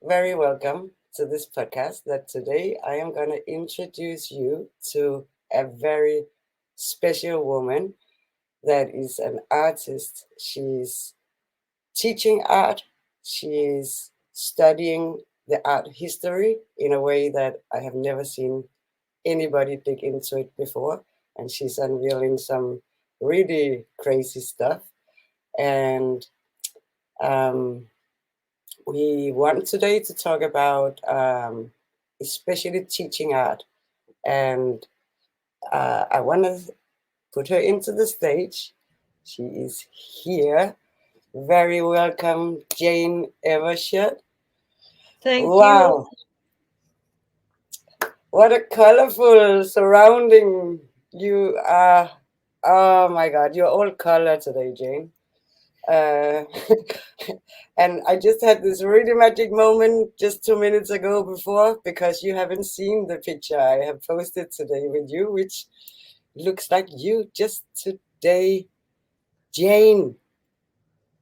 very welcome to this podcast. That today I am going to introduce you to a very special woman that is an artist. She's teaching art, she's studying the art history in a way that I have never seen anybody dig into it before. And she's unveiling some really crazy stuff. And um, we want today to talk about especially teaching art. And I want to put her into the stage. She is here. Very welcome, Jane Evershed. Thank you. Wow, what a colorful surrounding you are. Oh my God, you're all color today, Jane. Uh, and I just had this really magic moment just 2 minutes ago before because you haven't seen the picture I have posted today with you, which looks like you just today. Jane,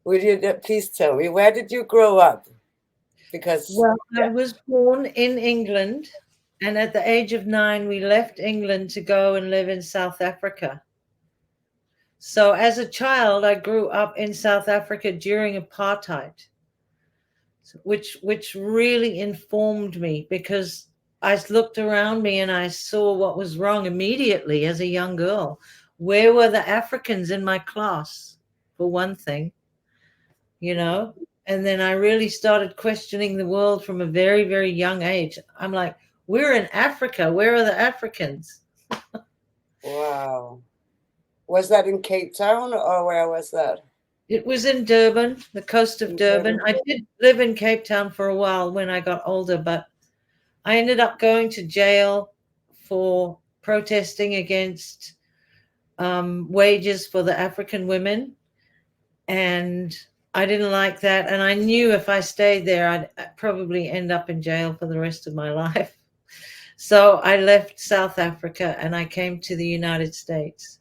will you please tell me, where did you grow up? Because, Well, yeah. I was born in England, and at the age of 9, we left England to go and live in South Africa. So, as a child, I grew up in South Africa during apartheid, which really informed me because I looked around me and I saw what was wrong immediately as a young girl. Where were the Africans in my class, for one thing? you know and then I really started questioning the world from a very, very young age. I'm like, we're in Africa, where are the Africans? Wow. Was that in Cape Town or where was that? It was in Durban, the coast of In Durban. Durban? I did live in Cape Town for a while when I got older, but I ended up going to jail for protesting against wages for the African women, and I didn't like that, and I knew if I stayed there, I'd probably end up in jail for the rest of my life. So I left South Africa and I came to the United States.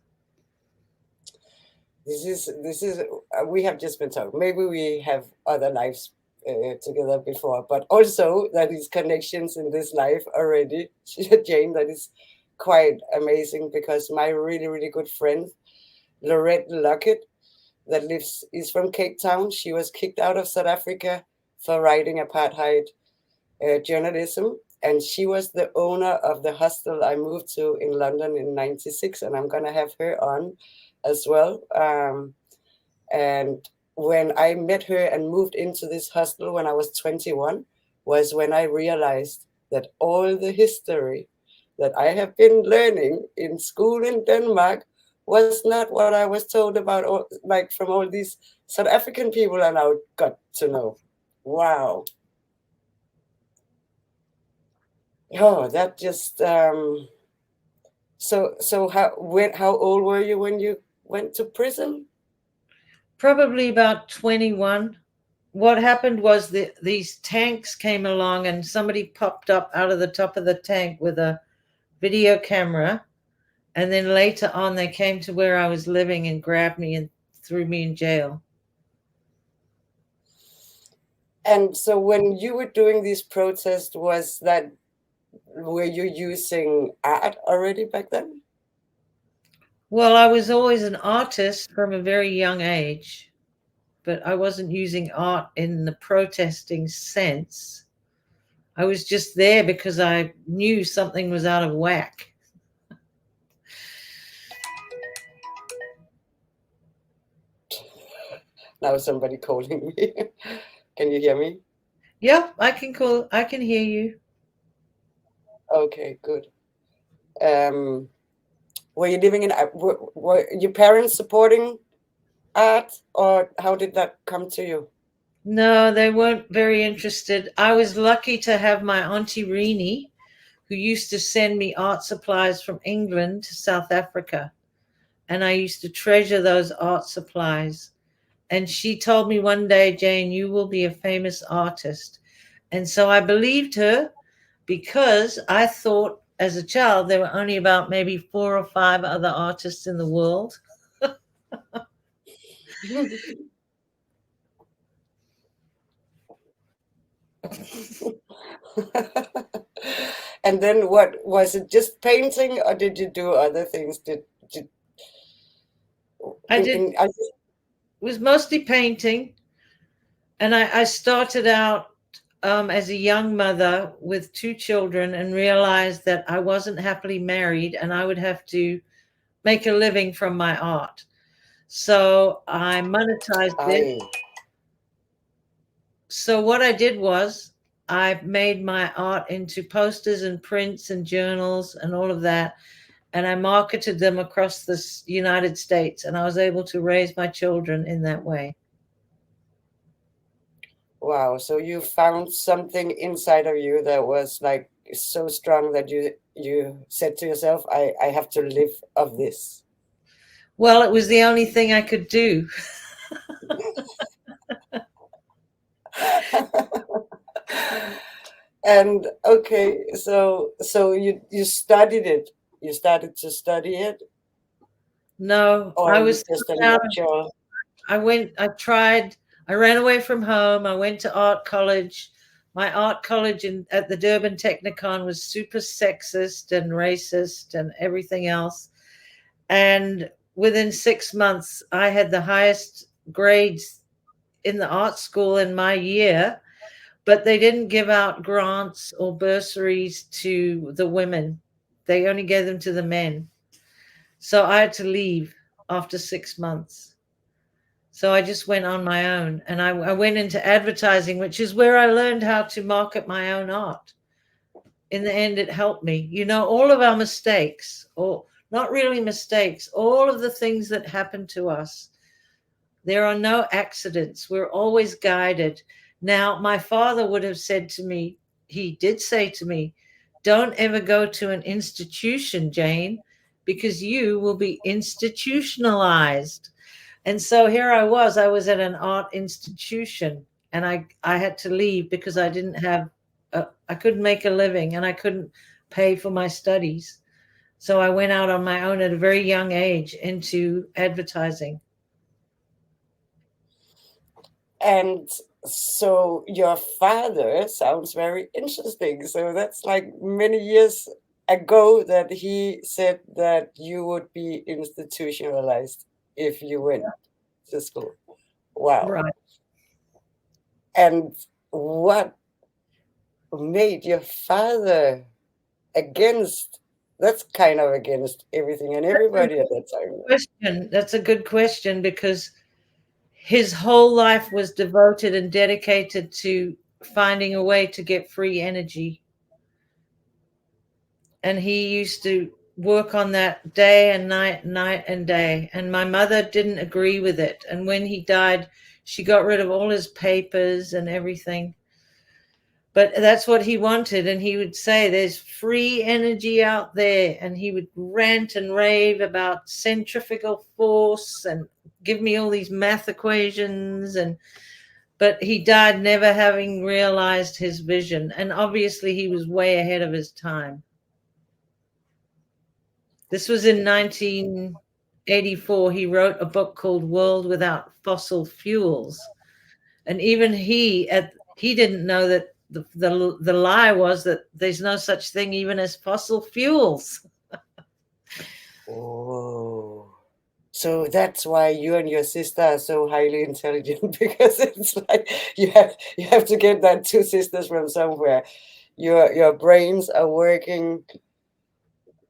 This is we have just been talking. Maybe we have other lives together before, but also that is connections in this life already, Jane. That is quite amazing because my really really good friend Lorette Lockett that lives is from Cape Town. She was kicked out of South Africa for writing apartheid journalism, and she was the owner of the hostel I moved to in London in '96, and I'm gonna have her on as well. And when I met her and moved into this hostel when I was 21, was when I realized that all the history that I have been learning in school in Denmark was not what I was told about, like from all these South African people I now got to know. Wow. Oh, that just so how old were you when you went to prison? Probably about 21. What happened was that these tanks came along and somebody popped up out of the top of the tank with a video camera. And then later on, they came to where I was living and grabbed me and threw me in jail. And so when you were doing this protest, was that were you using art already back then? Well, I was always an artist from a very young age, but I wasn't using art in the protesting sense. I was just there because I knew something was out of whack. Now somebody calling me. Can you hear me? Yeah, I can hear you. Okay, good. Um, were you living in were your parents supporting art, or how did that come to you? No, they weren't very interested. I was lucky to have my Auntie Rini, who used to send me art supplies from England to South Africa. And I used to treasure those art supplies. And she told me one day, Jane, you will be a famous artist. And so I believed her because I thought as a child there were only about maybe 4 or 5 other artists in the world. And then what was it? Just painting, or did you do other things? Did I did, in it was mostly painting. And I started out as a young mother with two children and realized that I wasn't happily married and I would have to make a living from my art. So I monetized it. I So what I did was I made my art into posters and prints and journals and all of that. And I marketed them across the United States. And I was able to raise my children in that way. Wow, so you found something inside of you that was like so strong that you said to yourself, I have to live of this. Well, it was the only thing I could do. And okay, so you studied it. You started to study it, No, or I you was just a thrown out. natural. I tried, I ran away from home. I went to art college. My art college at the Durban Technicon was super sexist and racist and everything else. And within 6 months, I had the highest grades in the art school in my year, but they didn't give out grants or bursaries to the women. They only gave them to the men. So I had to leave after 6 months. So I just went on my own and I went into advertising, which is where I learned how to market my own art. In the end, it helped me. You know, all of our mistakes, or not really mistakes, all of the things that happen to us, there are no accidents. We're always guided. Now, my father would have said to me, he did say to me, don't ever go to an institution, Jane, because you will be institutionalized. And so here I was at an art institution and I had to leave because I didn't have, I couldn't make a living and I couldn't pay for my studies. So I went out on my own at a very young age into advertising. And so your father sounds very interesting. So that's like many years ago that he said that you would be institutionalized if you went to school. Wow. Right. And what made your father against, that's kind of against everything and everybody at that time? Question. That's a good question because his whole life was devoted and dedicated to finding a way to get free energy. And he used to work on that day and night, night and day. And my mother didn't agree with it. And when he died, she got rid of all his papers and everything. But that's what he wanted. And he would say, there's free energy out there. And he would rant and rave about centrifugal force and give me all these math equations. But he died never having realized his vision. And obviously, he was way ahead of his time. This was in 1984. He wrote a book called World Without Fossil Fuels. And even he didn't know that the lie was that there's no such thing even as fossil fuels. Oh. So that's why you and your sister are so highly intelligent, because it's like you have to get that two sisters from somewhere. Your brains are working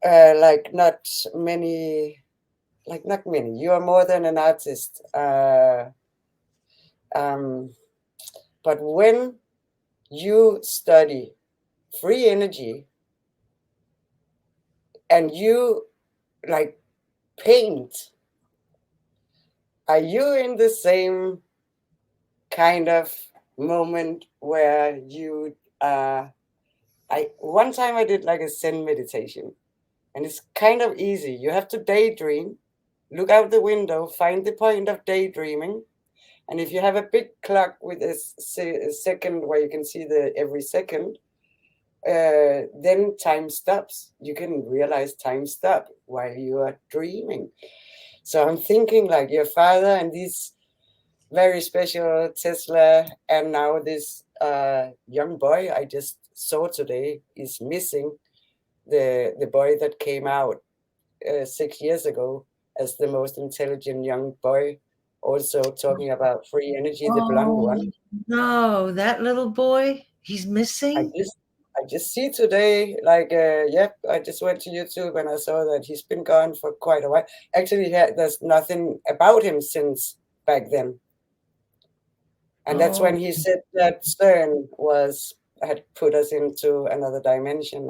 like not many. You are more than an artist. Um, but when you study free energy and you like paint, are you in the same kind of moment where you one time I did like a Zen meditation, and it's kind of easy. You have to daydream, look out the window, find the point of daydreaming, and if you have a big clock with a second where you can see the every second, then time stops. You can realize time stop while you are dreaming. So I'm thinking like your father and these very special Tesla, and now this young boy I just saw today is missing. The boy that came out 6 years ago as the most intelligent young boy, also talking about free energy, the blonde Oh one. no, that little boy, he's I missing. just I just see today, like, yep, I just went to YouTube and I saw that he's been gone for quite a while. Actually, there's nothing about him since back then. And that's Oh, when he said that CERN had put us into another dimension,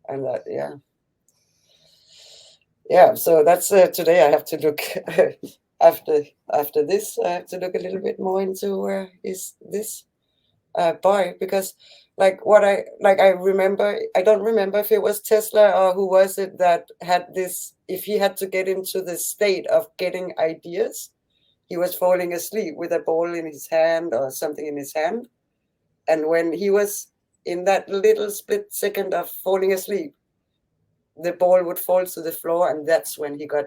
and that, yeah. Yeah, so that's today I have to look after this. I have to look a little bit more into where is this boy, because I remember, I don't remember if it was Tesla or who was it that had this. If he had to get into the state of getting ideas, he was falling asleep with a ball in his hand or something in his hand, and when he was in that little split second of falling asleep, the ball would fall to the floor, and that's when he got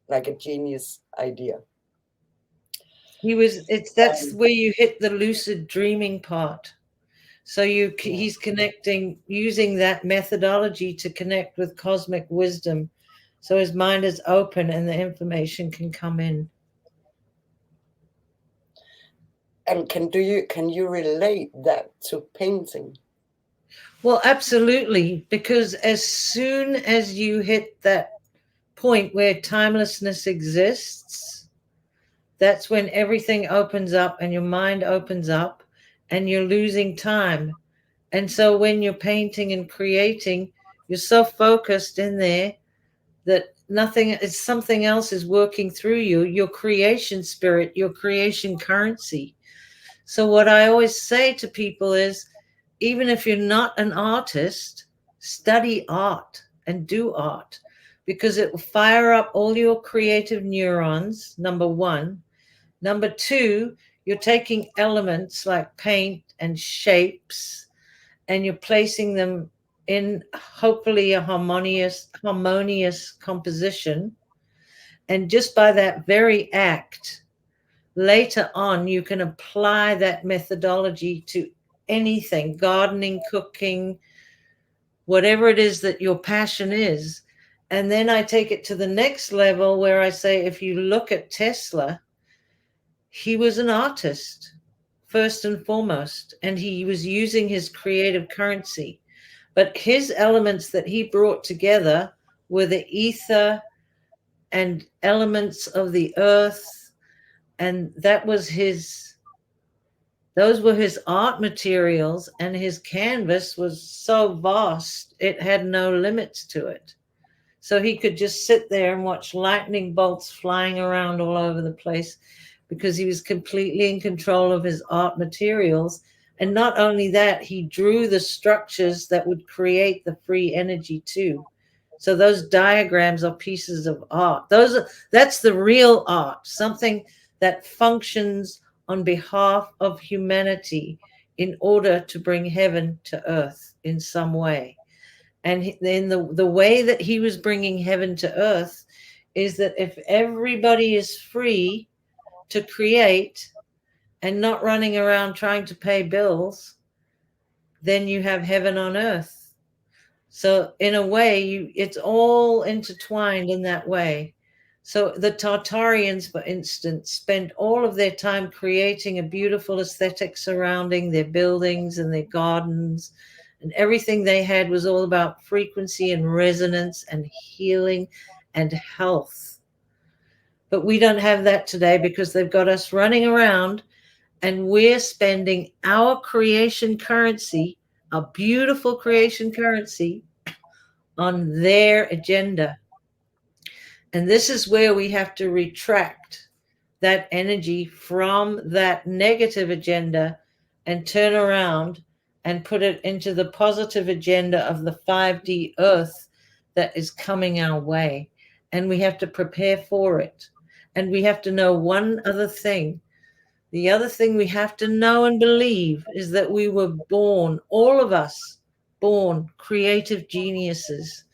like a genius idea. that's where you hit the lucid dreaming part. So Yeah. he's connecting using that methodology to connect with cosmic wisdom. So his mind is open and the information can come in. And can you relate that to painting? Well, absolutely, because as soon as you hit that point where timelessness exists, that's when everything opens up and your mind opens up and you're losing time. And so when you're painting and creating, you're so focused in there that something else is working through you, your creation spirit, your creation currency. So what I always say to people is, even if you're not an artist, study art and do art, because it will fire up all your creative neurons, number one. Number two, you're taking elements like paint and shapes and you're placing them in hopefully a harmonious composition. And just by that very act, later on, you can apply that methodology to anything, gardening, cooking, whatever it is that your passion is. And then I take it to the next level where I say, if you look at Tesla, he was an artist first and foremost, and he was using his creative currency. But his elements that he brought together were the ether and elements of the earth, and those were his art materials, and his canvas was so vast it had no limits to it. So he could just sit there and watch lightning bolts flying around all over the place because he was completely in control of his art materials. And not only that, he drew the structures that would create the free energy too. So those diagrams are pieces of art. That's the real art, something that functions on behalf of humanity in order to bring heaven to earth in some way. And then the way that he was bringing heaven to earth is that if everybody is free to create and not running around trying to pay bills, then you have heaven on earth. So in a way, it's all intertwined in that way. So the Tartarians, for instance, spent all of their time creating a beautiful aesthetic surrounding their buildings and their gardens, and everything they had was all about frequency and resonance and healing and health. But we don't have that today because they've got us running around and we're spending our creation currency, a beautiful creation currency, on their agenda. And this is where we have to retract that energy from that negative agenda and turn around and put it into the positive agenda of the 5D earth that is coming our way. And we have to prepare for it. And we have to know one other thing. The other thing we have to know and believe is that we were born, all of us, born creative geniuses.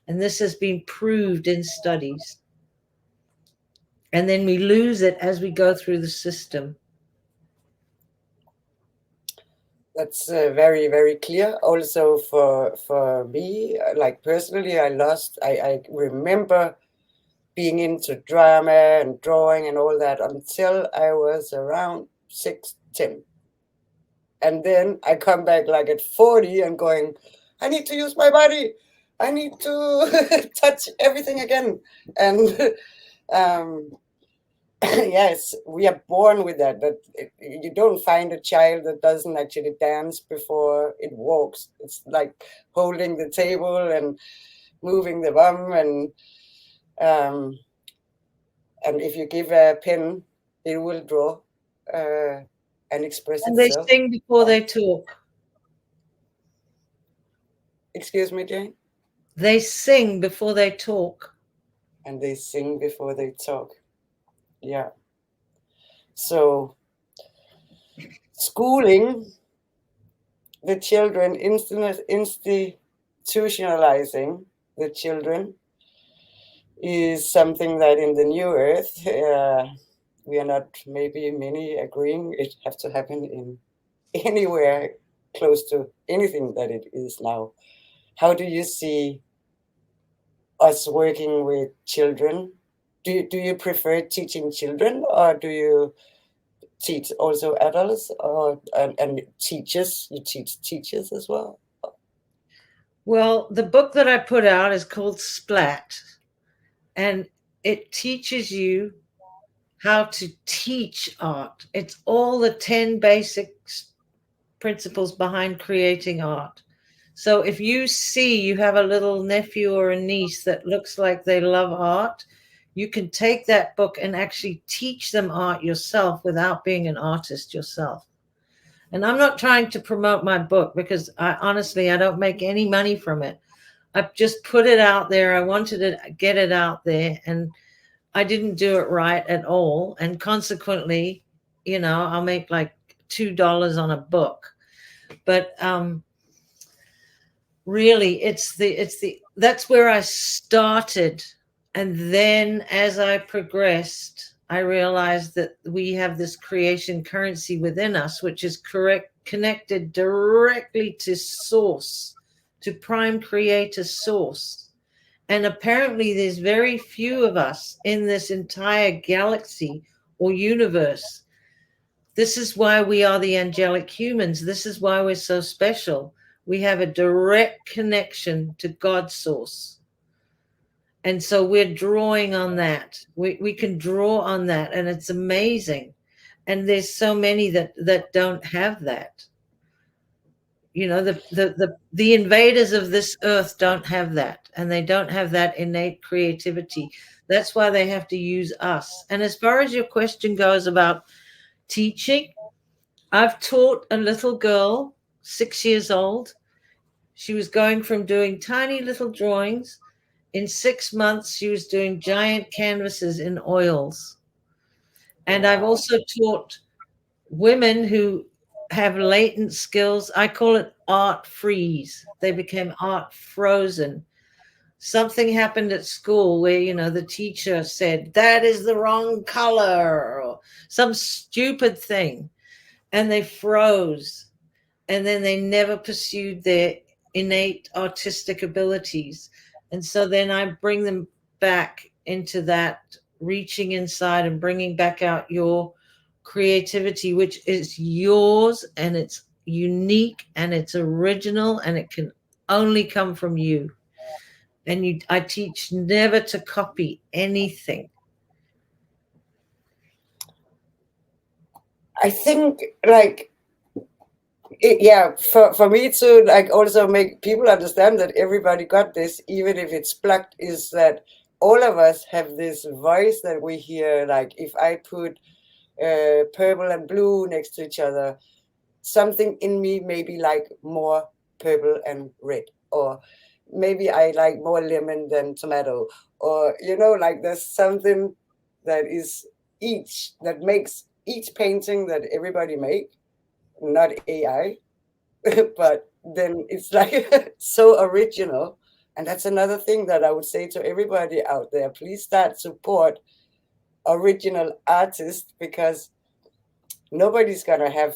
And this has been proved in studies. and then we lose it as we go through the system. That's very, very clear. Also for me, like personally, I remember being into drama and drawing and all that until I was around 6, 10. And then I come back like at 40 and going, I need to use my body. I need to touch everything again. And um, yes, we are born with that. But you don't find a child that doesn't actually dance before it walks. It's like holding the table and moving the bum, um, and if you give a pen, it will draw and express And they itself. sing before they talk. Excuse me, Jane. They sing before they talk. And they sing before they talk. Yeah. So schooling the children, institutionalizing the children is something that in the new earth, we are not maybe many agreeing it have to happen in anywhere close to anything that it is now. How do you see us working with children? Do you prefer teaching children, or do you teach also adults, or and teachers? You teach teachers as well? Well, the book that I put out is called SPLAT, and it teaches you how to teach art. It's all the 10 basic principles behind creating art. So if you see you have a little nephew or a niece that looks like they love art, you can take that book and actually teach them art yourself without being an artist yourself. And I'm not trying to promote my book because I don't make any money from it. I've just put it out there. I wanted to get it out there, and I didn't do it right at all. And consequently, I'll make like $2 on a book. But really, that's where I started. And then as I progressed, I realized that we have this creation currency within us, which is connected directly to source, to prime creator source. And apparently, there's very few of us in this entire galaxy or universe. This is why we are the angelic humans. This is why we're so special. We have a direct connection to God's source. And so we're drawing on that. We can draw on that, and it's amazing. And there's so many that don't have that. The invaders of this earth don't have that, and they don't have that innate creativity. That's why they have to use us. And as far as your question goes about teaching, I've taught a little girl, 6 years old. She was going from doing tiny little drawings. In 6 months, she was doing giant canvases in oils. And I've Wow. also taught women who have latent skills. I call it art freeze. They became art frozen. Something happened at school where, the teacher said, that is the wrong color, or some stupid thing. And they froze. And then they never pursued their innate artistic abilities. And so then I bring them back into that reaching inside and bringing back out your creativity, which is yours, and it's unique and it's original, and it can only come from you. And I teach never to copy anything. I think like yeah, for me to like also make people understand that everybody got this, even if it's plucked, is that all of us have this voice that we hear. Like if I put purple and blue next to each other, something in me maybe like more purple and red, or maybe I like more lemon than tomato, or like there's something that is that makes each painting that everybody make, not AI, but then it's like so original. And that's another thing that I would say to everybody out there: please start support original artist, because nobody's gonna have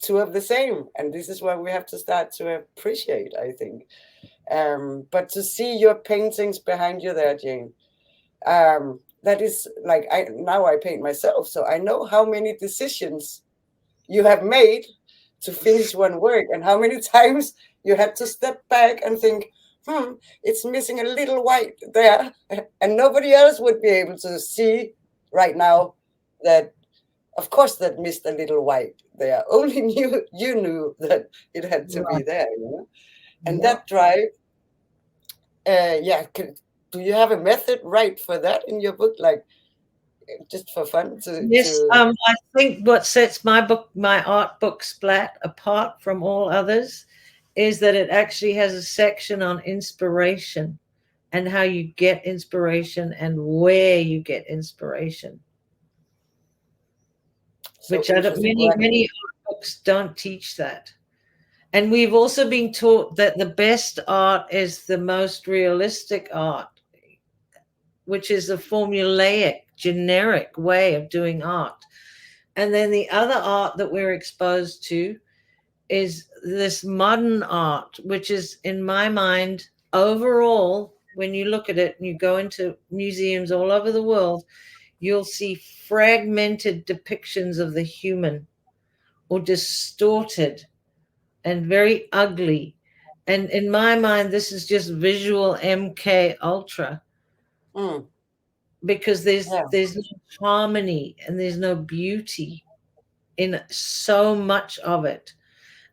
two of the same, and this is what we have to start to appreciate, I think. But to see your paintings behind you there, Jane, that is like, I paint myself, so I know how many decisions you have made to finish one work, and how many times you had to step back and think, it's missing a little white there, and nobody else would be able to see right now that, of course, that missed a little white there. Only you knew that it had to be Right. there, you know. And Yeah. that drive, do you have a method right for that in your book, like just for fun Yes, to I think what sets my art book Splat apart from all others is that it actually has a section on inspiration and how you get inspiration and where you get inspiration, so which interesting, many art books don't teach that. And we've also been taught that the best art is the most realistic art, which is a formulaic, generic way of doing art. And then the other art that we're exposed to is this modern art, which is, in my mind, overall, when you look at it and you go into museums all over the world, you'll see fragmented depictions of the human, or distorted and very ugly. And in my mind, this is just visual MK Ultra, mm, because yeah. there's no harmony and there's no beauty in so much of it.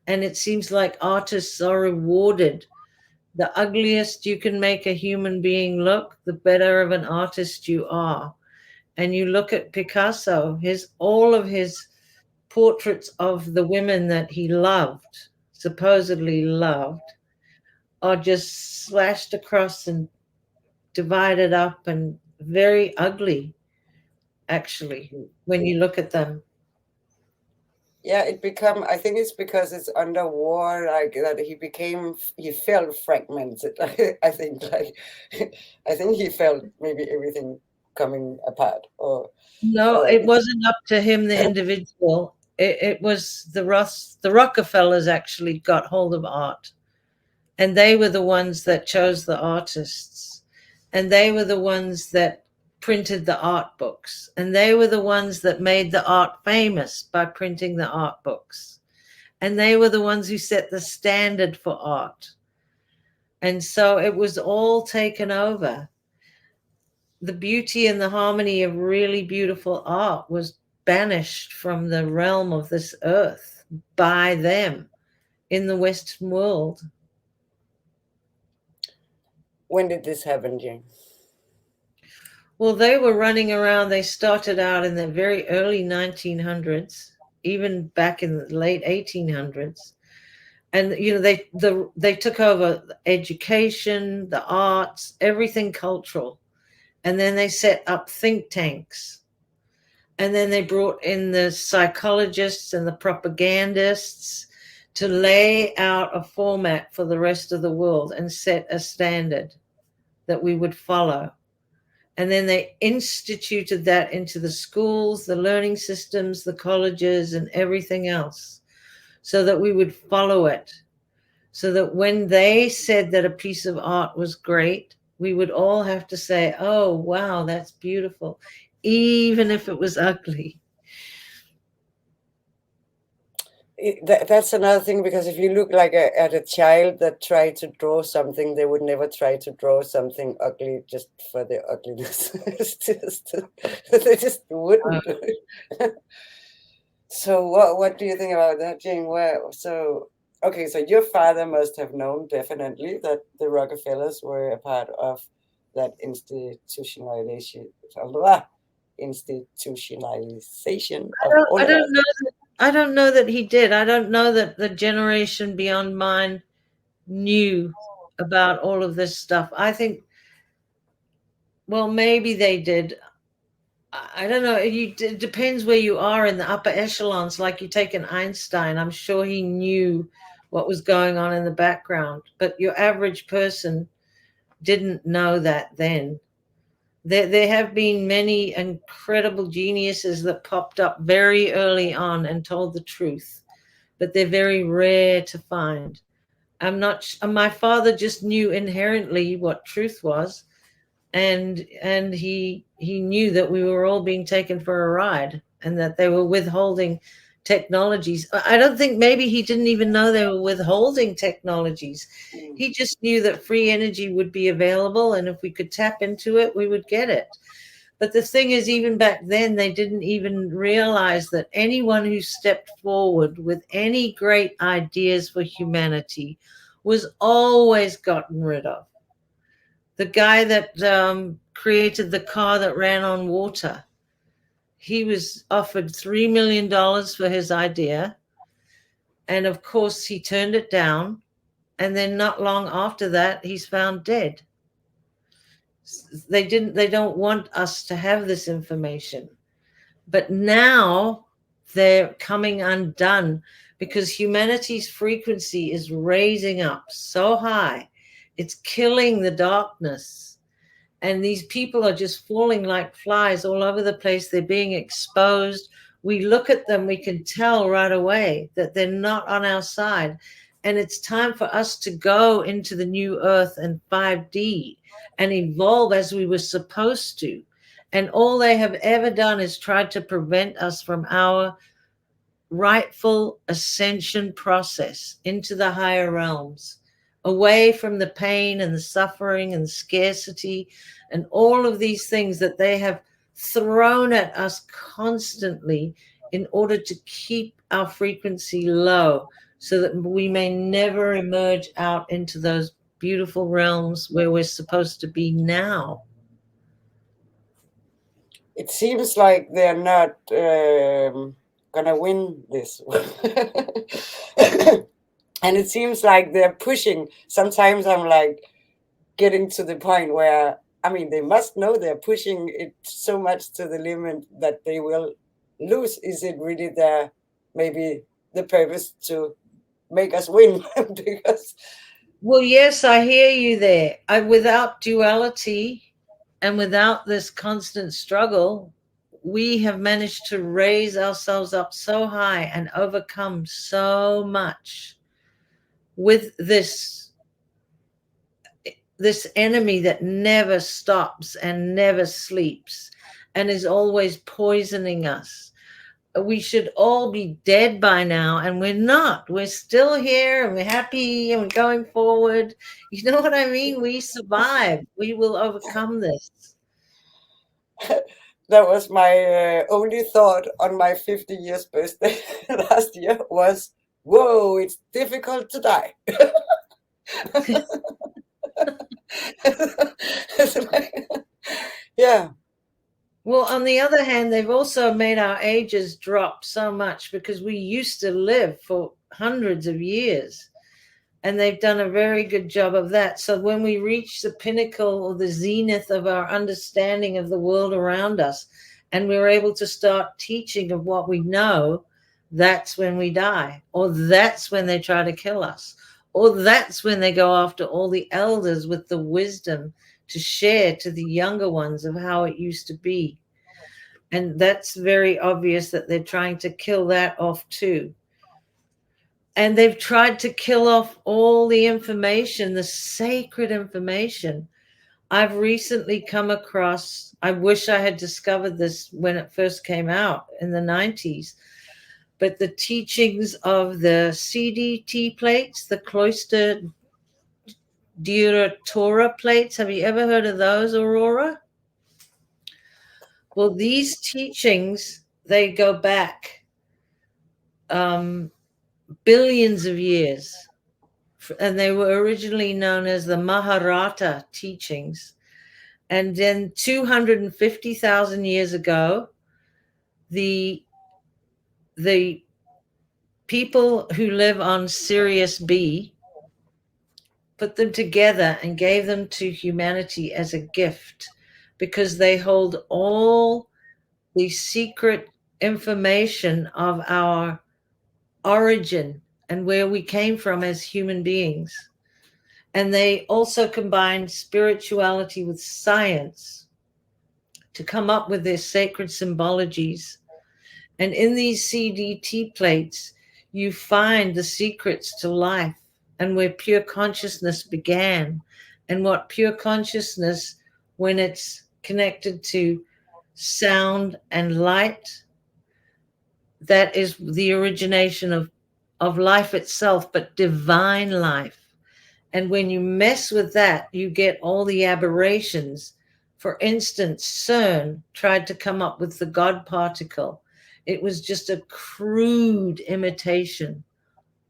And it seems like artists are rewarded. The ugliest you can make a human being look, the better of an artist you are. And you look at Picasso, all of his portraits of the women that he loved, supposedly loved, are just slashed across and divided up and very ugly, actually, when you look at them. Yeah, I think it's because it's under war, like that he felt fragmented. I think, like, I think he felt maybe everything coming apart, No, or it wasn't up to him, the individual. It was the Rockefellers actually got hold of art, and they were the ones that chose the artists, and they were the ones that printed the art books, and they were the ones that made the art famous by printing the art books, and they were the ones who set the standard for art. And so it was all taken over. The beauty and the harmony of really beautiful art was banished from the realm of this earth by them in the Western world. when did this happen, Jane? Well, they were running around. They started out in the very early 1900s, even back in the late 1800s. And they took over education, the arts, everything cultural. And then they set up think tanks. And then they brought in the psychologists and the propagandists to lay out a format for the rest of the world and set a standard that we would follow. And then they instituted that into the schools, the learning systems, the colleges, and everything else, so that we would follow it. So that when they said that a piece of art was great, we would all have to say, oh, wow, that's beautiful, even if it was ugly. That's another thing, because if you look like at a child that tried to draw something, they would never try to draw something ugly just for the ugliness. They just wouldn't do it. So what do you think about that, Jane? Okay, so your father must have known definitely that the Rockefellers were a part of that institutionalization of all I of us. don't know. I don't know that he did. I don't know that the generation beyond mine knew about all of this stuff. I think, well, maybe they did. I don't know. It depends where you are in the upper echelons. Like you take an Einstein, I'm sure he knew what was going on in the background, but your average person didn't know that then. There have been many incredible geniuses that popped up very early on and told the truth, but they're very rare to find. My father just knew inherently what truth was, and he knew that we were all being taken for a ride and that they were withholding technologies. I don't think, maybe he didn't even know they were withholding technologies. Mm. He just knew that free energy would be available, and if we could tap into it, we would get it. But the thing is, even back then, they didn't even realize that anyone who stepped forward with any great ideas for humanity was always gotten rid of. The guy that created the car that ran on water, he was offered $3 million for his idea. And of course, he turned it down. And then not long after that, he's found dead. They don't want us to have this information. But now they're coming undone because humanity's frequency is raising up so high. It's killing the darkness. And these people are just falling like flies all over the place. They're being exposed. We look at them, we can tell right away that they're not on our side. And it's time for us to go into the new earth and 5D and evolve as we were supposed to. And all they have ever done is tried to prevent us from our rightful ascension process into the higher realms, away from the pain and the suffering and scarcity and all of these things that they have thrown at us constantly in order to keep our frequency low so that we may never emerge out into those beautiful realms where we're supposed to be now. It seems like they're not gonna win this. And it seems like they're pushing. Sometimes I'm like getting to the point where, I mean, they must know they're pushing it so much to the limit that they will lose. Is it really their, maybe the purpose to make us win? Because Well, yes, I hear you there. Without duality and without this constant struggle, we have managed to raise ourselves up so high and overcome so much with this enemy that never stops and never sleeps and is always poisoning us. We should all be dead by now, and we're not. We're still here and we're happy and we're going forward. You know what I mean? We survive. We will overcome this. that was my only thought on my 50 years birthday last year was, whoa, it's difficult to die. It's like, yeah. Well, on the other hand, they've also made our ages drop so much because we used to live for hundreds of years. And they've done a very good job of that. So when we reach the pinnacle or the zenith of our understanding of the world around us, and we're able to start teaching of what we know, that's when we die. Or that's when they try to kill us. Or that's when they go after all the elders with the wisdom to share to the younger ones of how it used to be. And that's very obvious that they're trying to kill that off too. And they've tried to kill off all the information, the sacred information. I've recently come across, I wish I had discovered this when it first came out in the 90s, but the teachings of the CDT plates, the cloister Duratora plates. Have you ever heard of those, Aurora? Well, these teachings, they go back billions of years. And they were originally known as the Maharata teachings. And then 250,000 years ago, the people who live on Sirius B put them together and gave them to humanity as a gift because they hold all the secret information of our origin and where we came from as human beings. And they also combined spirituality with science. to come up with their sacred symbologies. And in these CDT plates, you find the secrets to life and where pure consciousness began, and what pure consciousness, when it's connected to sound and light, that is the origination of life itself, but divine life. And when you mess with that, you get all the aberrations. For instance, CERN tried to come up with the God particle. It was just a crude imitation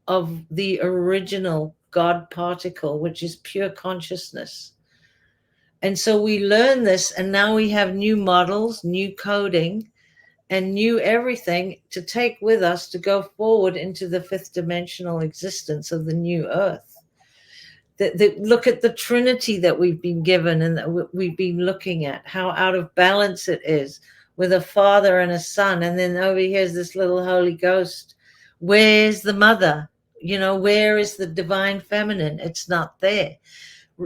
of the original God particle, which is pure consciousness. And so we learn this, and now we have new models, new coding, and new everything to take with us to go forward into the fifth dimensional existence of the new earth. Look at the Trinity that we've been given and that we've been looking at, how out of balance it is with a Father and a Son. And then over here's this little Holy Ghost. Where's the mother? You know, where is the divine feminine? It's not there.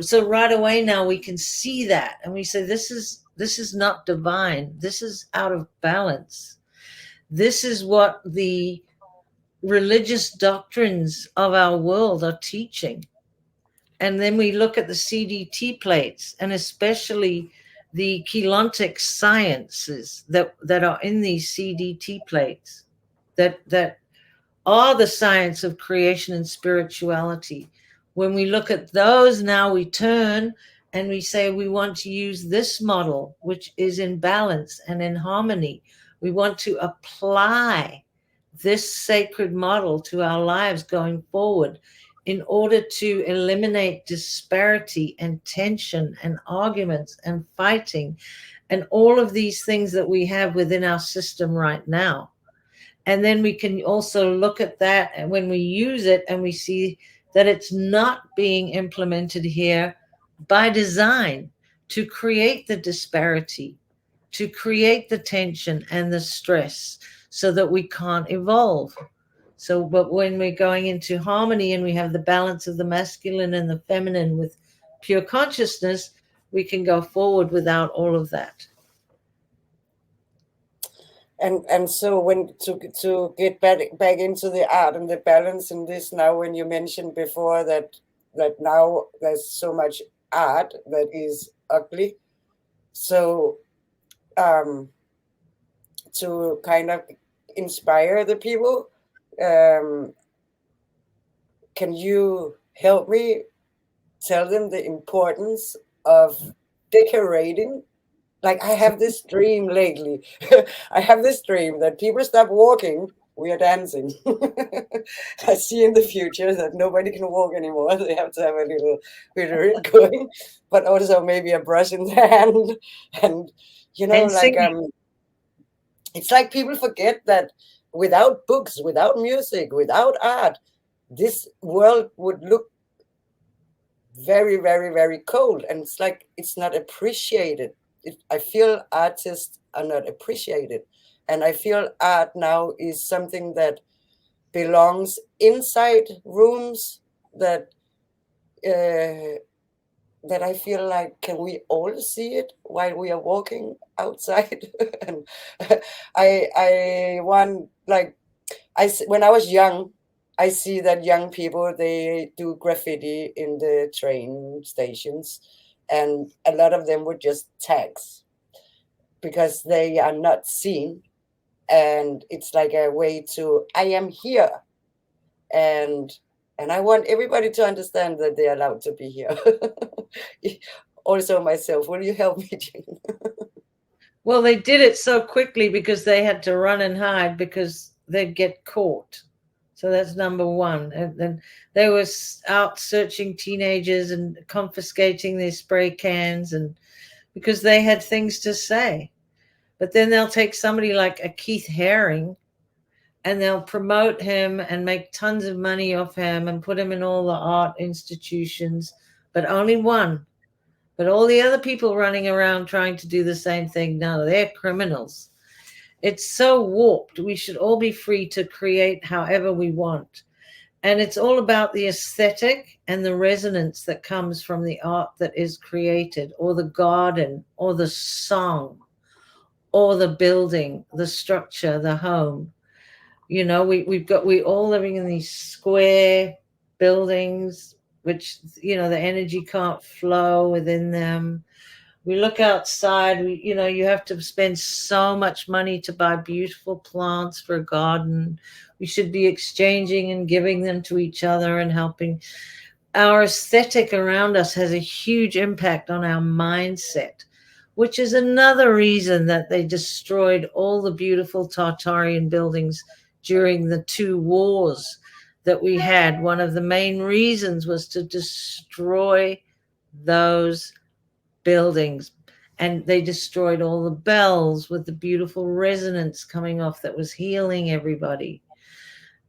So right away now we can see that, and we say, this is not divine. This is out of balance. This is what the religious doctrines of our world are teaching. And then we look at the CDT plates, and especially the chelontic sciences that are in these CDT plates, that are the science of creation and spirituality. When we look at those, now we turn and we say we want to use this model, which is in balance and in harmony. We want to apply this sacred model to our lives going forward in order to eliminate disparity and tension and arguments and fighting and all of these things that we have within our system right now. And then we can also look at that, and when we use it and we see that it's not being implemented here by design to create the disparity, to create the tension and the stress so that we can't evolve. So, but when we're going into harmony and we have the balance of the masculine and the feminine with pure consciousness, we can go forward without all of that. And so when to get back into the art and the balance in this now, when you mentioned before that now there's so much art that is ugly, so to kind of inspire the people, can you help me tell them the importance of decorating? Like, I have this dream lately. I have this dream that people stop walking, we are dancing. I see in the future that nobody can walk anymore. They have to have a little ritual going, but also maybe a brush in their hand. And, And like, singing. it's like people forget that without books, without music, without art, this world would look very, very, very cold. And it's like, it's not appreciated. I feel artists are not appreciated, and I feel art now is something that belongs inside rooms, that that I feel like, can we all see it while we are walking outside? And I want, like, when I was young, I see that young people, they do graffiti in the train stations, and a lot of them were just tags because they are not seen. And it's like a way to, I am here. And I want everybody to understand that they're allowed to be here. Also myself, will you help me, Jane? Well, they did it so quickly because they had to run and hide because they'd get caught. So that's number one. And then they were out searching teenagers and confiscating their spray cans, and because they had things to say. But then they'll take somebody like a Keith Haring and they'll promote him and make tons of money off him and put him in all the art institutions, but only one. But all the other people running around trying to do the same thing, no, they're criminals. It's so warped. We should all be free to create however we want. And it's all about the aesthetic and the resonance that comes from the art that is created, or the garden, or the song, or the building, the structure, the home. You know, we all living in these square buildings, which, you know, the energy can't flow within them. We look outside, you know, you have to spend so much money to buy beautiful plants for a garden. We should be exchanging and giving them to each other and helping. Our aesthetic around us has a huge impact on our mindset, which is another reason that they destroyed all the beautiful Tartarian buildings during the two wars that we had. One of the main reasons was to destroy those buildings. And they destroyed all the bells with the beautiful resonance coming off that was healing everybody.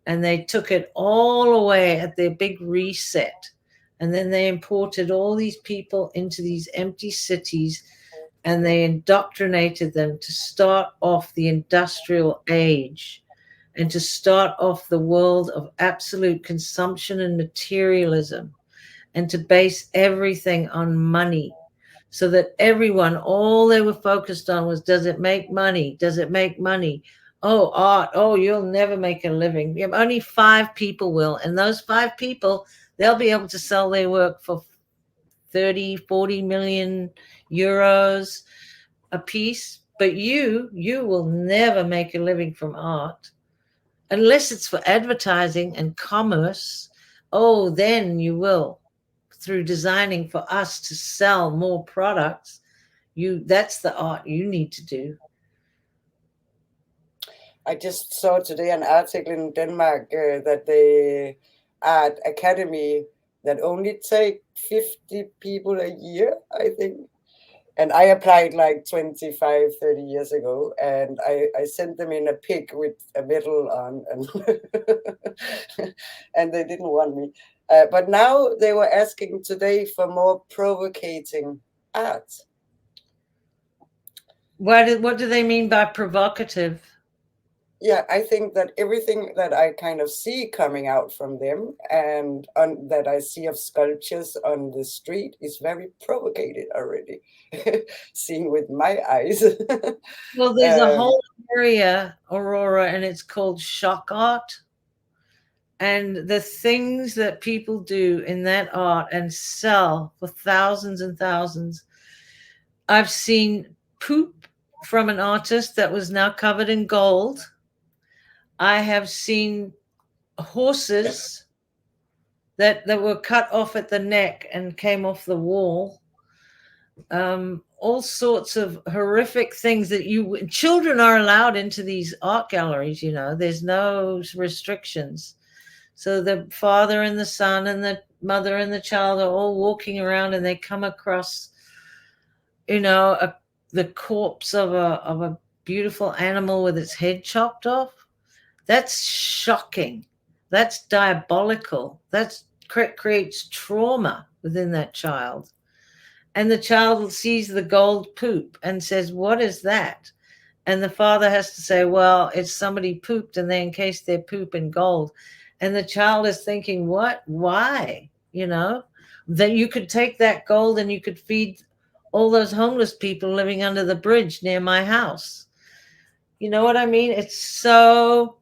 And they took it all away at their big reset. And then they imported all these people into these empty cities, and they indoctrinated them to start off the industrial age and to start off the world of absolute consumption and materialism, and to base everything on money, so that everyone, all they were focused on was, does it make money? Does it make money? Oh, art. Oh, you'll never make a living. Only 5 people will. And those 5 people, they'll be able to sell their work for 30, 40 million euros a piece. But you will never make a living from art unless it's for advertising and commerce. Oh, then you will, through designing for us to sell more products. That's the art you need to do. I just saw today an article in Denmark that the art academy that only take 50 people a year, I think. And I applied like 25, 30 years ago, and I sent them in a pig with a medal on, and they didn't want me. But now they were asking today for more provocating art. What do they mean by provocative? Yeah, I think that everything that I kind of see coming out from them and that I see of sculptures on the street is very provocated already, seeing with my eyes. Well, there's a whole area, Aurora, and it's called shock art. And the things that people do in that art and sell for thousands and thousands. I've seen poop from an artist that was now covered in gold. I have seen horses that were cut off at the neck and came off the wall. All sorts of horrific things that children are allowed into these art galleries. You know, there's no restrictions. So the father and the son and the mother and the child are all walking around, and they come across, you know, the corpse of a beautiful animal with its head chopped off. That's shocking. That's diabolical. That creates trauma within that child. And the child sees the gold poop and says, what is that? And the father has to say, well, it's somebody pooped and they encased their poop in gold. And the child is thinking, what? Why? You know, that you could take that gold and you could feed all those homeless people living under the bridge near my house. You know what I mean? It's so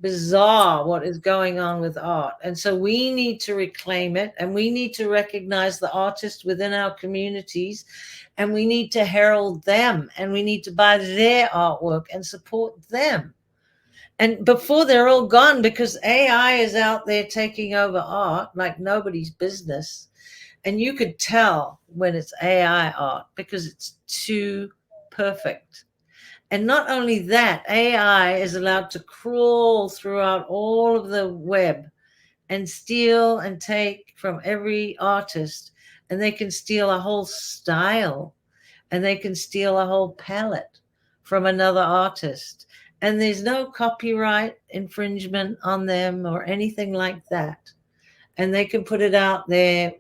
bizarre what is going on with art. And so we need to reclaim it, and we need to recognize the artists within our communities, and we need to herald them, and we need to buy their artwork and support them. And before they're all gone, because AI is out there taking over art like nobody's business. And you could tell when it's AI art because it's too perfect. And not only that, AI is allowed to crawl throughout all of the web and steal and take from every artist. And they can steal a whole style, and they can steal a whole palette from another artist. And there's no copyright infringement on them or anything like that. And they can put it out there.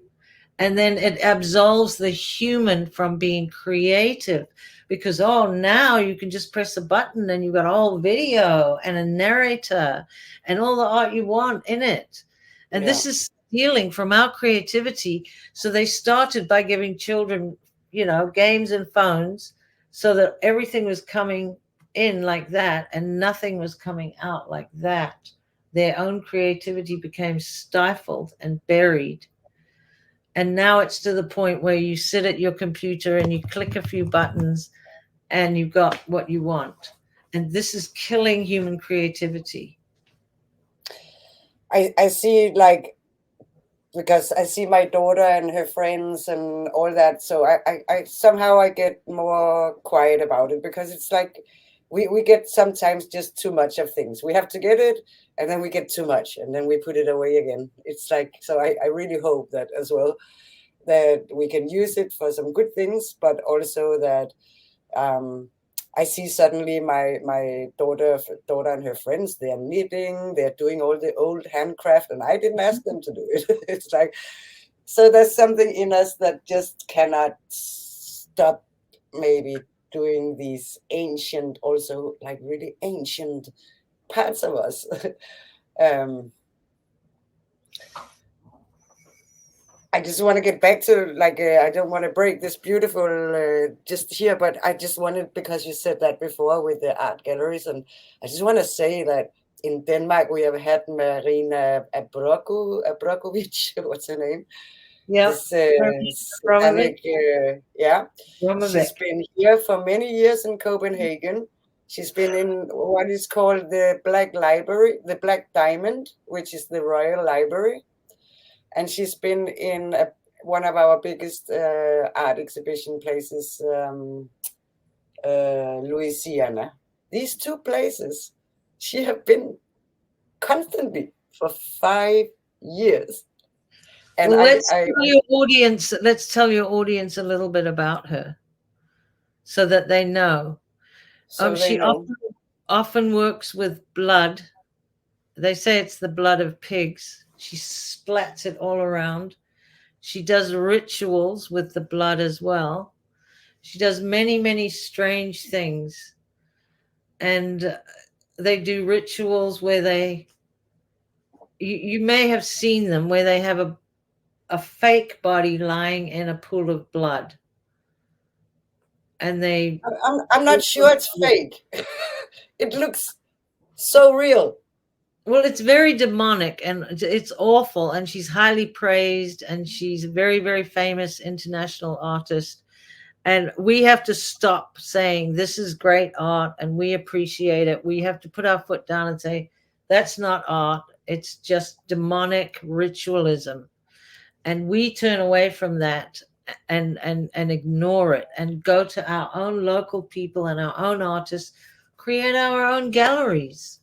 And then it absolves the human from being creative, because, oh, now you can just press a button and you've got a whole video and a narrator and all the art you want in it. And this is stealing from our creativity. So they started by giving children, you know, games and phones, so that everything was coming in like that and nothing was coming out like that. Their own creativity became stifled and buried. And now it's to the point where you sit at your computer and you click a few buttons and you've got what you want. And this is killing human creativity. I see, like, because I see my daughter and her friends and all that. So I somehow I get more quiet about it, because it's like we get sometimes just too much of things. We have to get it, and then we get too much, and then we put it away again. It's like, so I really hope that as well, that we can use it for some good things, but also that I see suddenly my daughter and her friends, they are knitting, they're doing all the old handcraft, and I didn't ask them to do it. It's like, so there's something in us that just cannot stop maybe doing these ancient, also like really ancient parts of us. um, I just want to get back to, like, I don't want to break this beautiful just here, but I just wanted, because you said that before with the art galleries, and I just want to say that in Denmark we have had Marina Abrokovich, what's her name? Yeah. This Romovic. satanic, yeah. She's been here for many years in Copenhagen. She's been in what is called the Black Library, the Black Diamond, which is the Royal Library, and she's been in one of our biggest art exhibition places, Louisiana. These two places, she have been constantly for 5 years. And Well, let's tell your audience a little bit about her so that they know. So they She know. often works with blood. They say it's the blood of pigs. She splats it all around. She does rituals with the blood as well. She does many, many strange things. And they do rituals where you may have seen them, where they have a fake body lying in a pool of blood. And I'm not sure it's fake. It looks so real. well, it's very demonic and it's awful. And she's highly praised and she's a very, very famous international artist. And we have to stop saying this is great art and we appreciate it. We have to put our foot down and say that's not art. It's just demonic ritualism. And we turn away from that and ignore it and go to our own local people and our own artists, create our own galleries.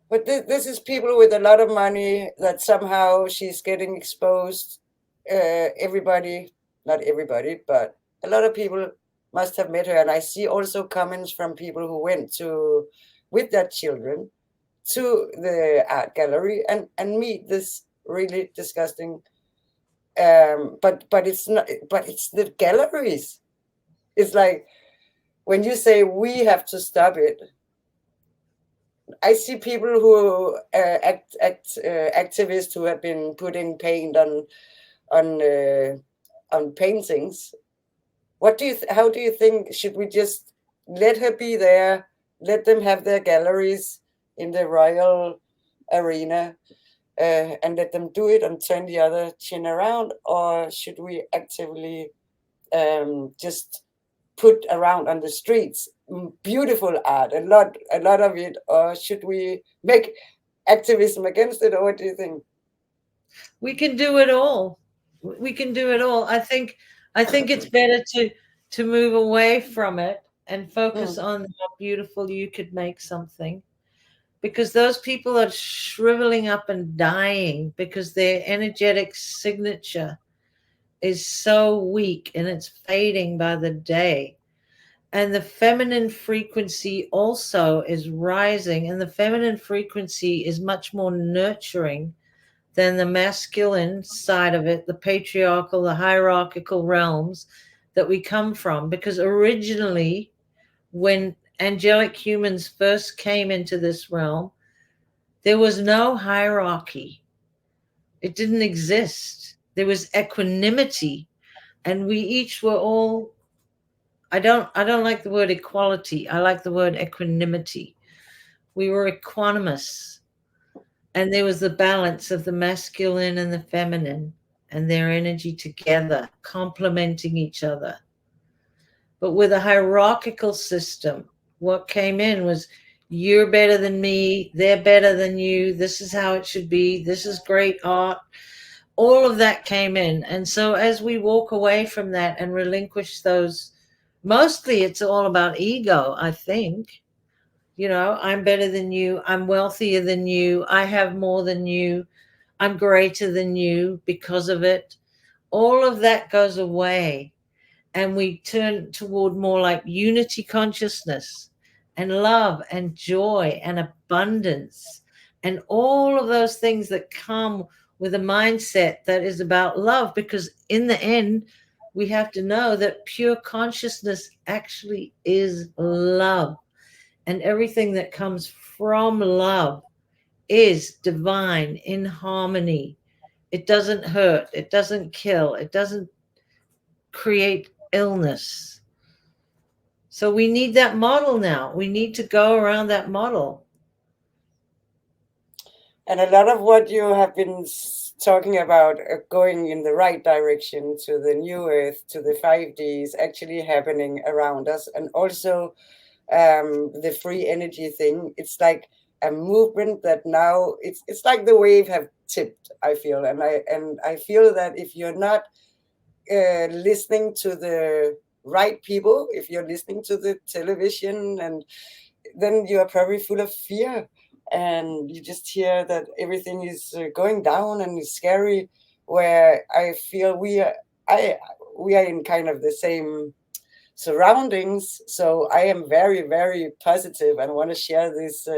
But this is people with a lot of money that somehow she's getting exposed. Everybody, not everybody, but a lot of people must have met her. And I see also comments from people who went to, with their children, to the art gallery and meet this really disgusting. But it's not. But it's the galleries. It's like when you say we have to stop it. I see people who activists who have been putting paint on paintings. What do you? How do you think? Should we just let her be there? Let them have their galleries in the royal arena, and let them do it and turn the other chin around, or should we actively just put around on the streets beautiful art, a lot of it, or should we make activism against it, or what do you think? We can do it all. We can do it all. I think it's better to move away from it and focus Mm. on how beautiful you could make something, because those people are shriveling up and dying because their energetic signature is so weak and it's fading by the day. And the feminine frequency also is rising, and the feminine frequency is much more nurturing than the masculine side of it, the patriarchal, the hierarchical realms that we come from. Because originally, when angelic humans first came into this realm, there was no hierarchy, it didn't exist. There was equanimity, and we each were all I don't like the word equality. I like the word equanimity. We were equanimous, and there was the balance of the masculine and the feminine and their energy together, complementing each other. But with a hierarchical system, what came in was, you're better than me, they're better than you, this is how it should be, this is great art. All of that came in. And so as we walk away from that and relinquish those, mostly it's all about ego, I think. I'm better than you, I'm wealthier than you, I have more than you, I'm greater than you because of it. All of that goes away, and we turn toward more like unity consciousness and love and joy and abundance and all of those things that come with a mindset that is about love. Because in the end, we have to know that pure consciousness actually is love, and everything that comes from love is divine, in harmony. It doesn't hurt, it doesn't kill, it doesn't create illness. So we need that model now. We need to go around that model. And a lot of what you have been talking about, going in the right direction to the new earth, to the 5D, is actually happening around us. And also the free energy thing, it's like a movement that now it's like the wave have tipped, I feel. And I feel that if you're not listening to the right people, if you're listening to the television, and then you are probably full of fear, and you just hear that everything is going down and is scary. Where I feel we are in kind of the same surroundings, so I am very, very positive and want to share this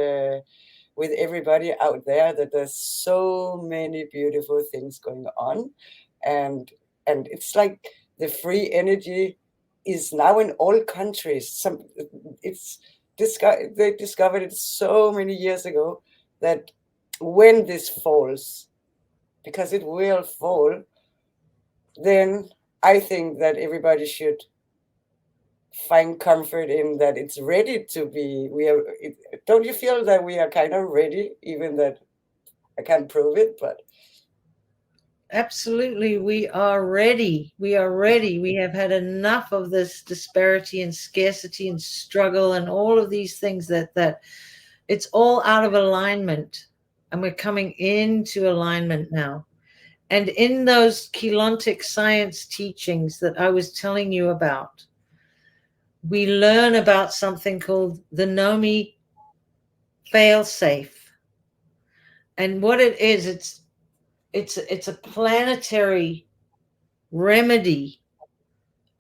with everybody out there, that there's so many beautiful things going on. And and it's like the free energy is now in all countries. It's they discovered it so many years ago, that when this falls, because it will fall, then I think that everybody should find comfort in that it's ready to be. Don't you feel that we are kind of ready, even that I can't prove it, but Absolutely, we are ready. We are ready. We have had enough of this disparity and scarcity and struggle and all of these things that it's all out of alignment, and we're coming into alignment now. And in those Keylontic science teachings that I was telling you about, we learn about something called the Nomi failsafe. And what it is, it's a planetary remedy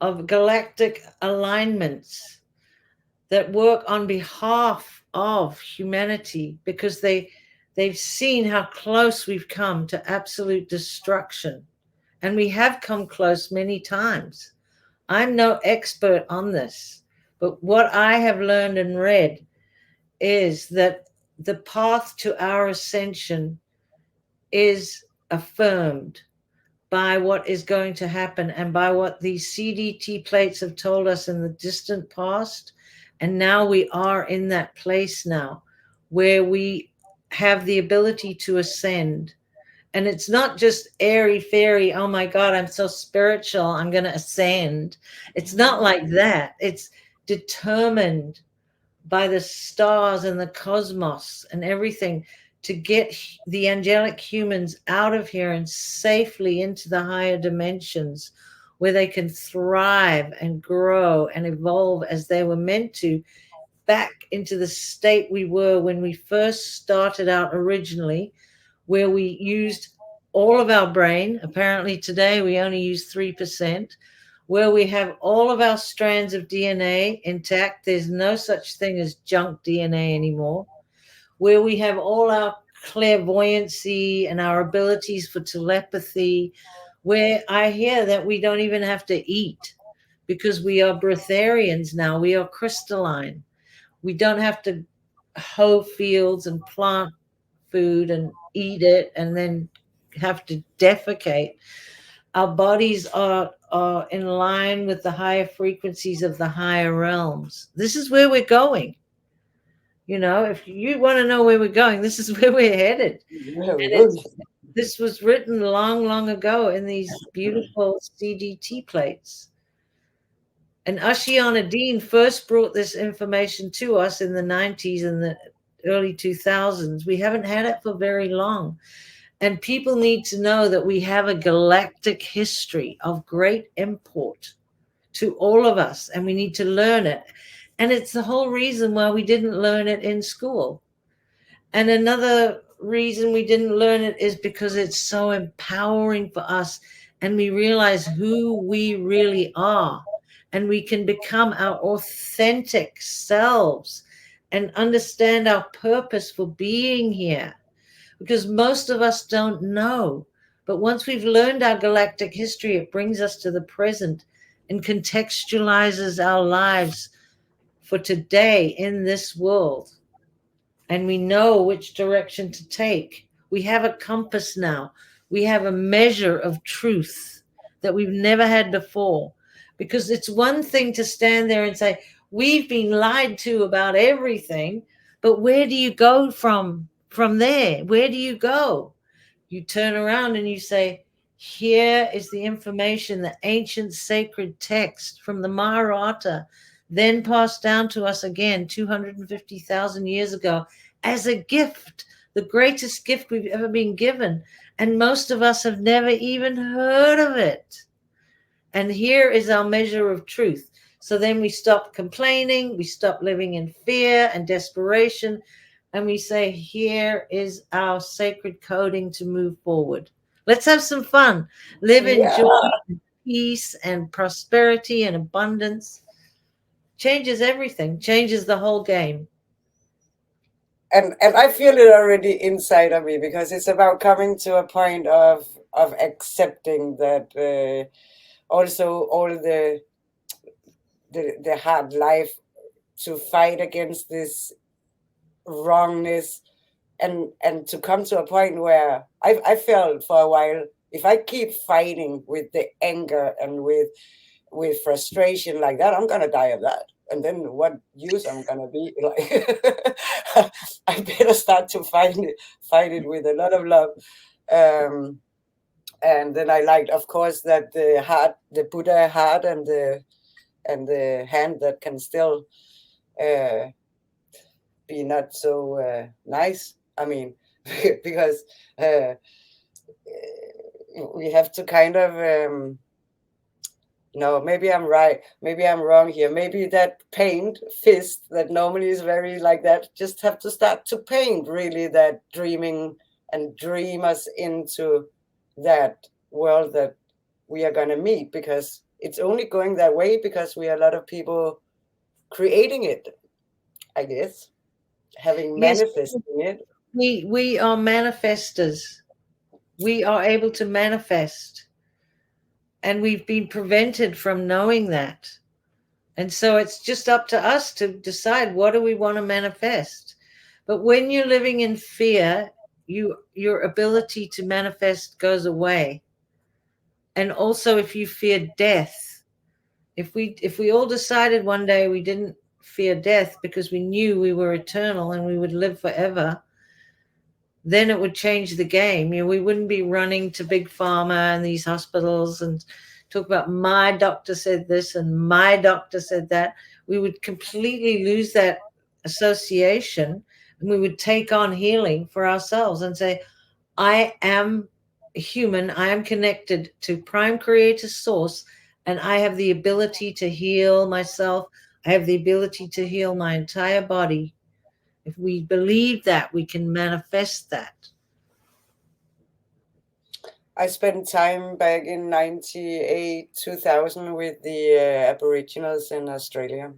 of galactic alignments that work on behalf of humanity, because they've seen how close we've come to absolute destruction, and we have come close many times. I'm no expert on this, but what I have learned and read is that the path to our ascension is affirmed by what is going to happen and by what these CDT plates have told us in the distant past. And now we are in that place now where we have the ability to ascend. And it's not just airy fairy, oh my God, I'm so spiritual, I'm going to ascend. It's not like that. It's determined by the stars and the cosmos and everything to get the angelic humans out of here and safely into the higher dimensions, where they can thrive and grow and evolve as they were meant to, back into the state we were when we first started out originally, where we used all of our brain. Apparently today we only use 3%. Where we have all of our strands of DNA intact. There's no such thing as junk DNA anymore. Where we have all our clairvoyancy and our abilities for telepathy, where I hear that we don't even have to eat, because we are breatharians now. We are crystalline. We don't have to hoe fields and plant food and eat it and then have to defecate. Our bodies are in line with the higher frequencies of the higher realms. This is where we're going. You know, if you want to know where we're going, this is where we're headed. Where are we And going? this was written long, long ago in these beautiful CDT plates. And Ashiana Dean first brought this information to us in the 90s and the early 2000s. We haven't had it for very long. And people need to know that we have a galactic history of great import to all of us, and we need to learn it. And it's the whole reason why we didn't learn it in school. And another reason we didn't learn it is because it's so empowering for us, and we realize who we really are, and we can become our authentic selves and understand our purpose for being here, because most of us don't know. But once we've learned our galactic history, it brings us to the present and contextualizes our lives for today in this world. And we know which direction to take. We have a compass now. We have a measure of truth that we've never had before. Because it's one thing to stand there and say, we've been lied to about everything, but where do you go from there? Where do you go? You turn around and you say, here is the information, the ancient sacred text from the Mahabharata, then passed down to us again 250,000 years ago as a gift, the greatest gift we've ever been given. And most of us have never even heard of it. And here is our measure of truth. So then we stop complaining, we stop living in fear and desperation, and we say, here is our sacred coding to move forward. Let's have some fun. Live in Yeah. joy, and peace, and prosperity and abundance. Changes everything, changes the whole game. And I feel it already inside of me, because it's about coming to a point of accepting that also all the hard life, to fight against this wrongness, and to come to a point where I felt for a while, if I keep fighting with the anger and with frustration like that, I'm gonna die of that. And then what use I'm gonna be like? I better start to fight it with a lot of love. And then I liked, of course, that the heart, the Buddha heart, and the hand that can still uh, be not so nice. I mean, because we have to kind of no, maybe I'm right, maybe I'm wrong here, maybe that paint fist that normally is very like that, just have to start to paint really that dreaming, and dream us into that world that we are going to meet, because it's only going that way because we are a lot of people creating it, I guess, having Yes, manifesting it. we are manifestors. We are able to manifest, and we've been prevented from knowing that. And so it's just up to us to decide, what do we want to manifest. But when you're living in fear, your ability to manifest goes away. And also, if you fear death, if we all decided one day we didn't fear death because we knew we were eternal and we would live forever, then it would change the game. We wouldn't be running to big pharma and these hospitals and talk about, my doctor said this and my doctor said that. We would completely lose that association, and we would take on healing for ourselves and say, I am human, I am connected to Prime Creator Source, and I have the ability to heal myself. I have the ability to heal my entire body. If we believe that, we can manifest that. I spent time back in 98, 2000 with the Aboriginals in Australia.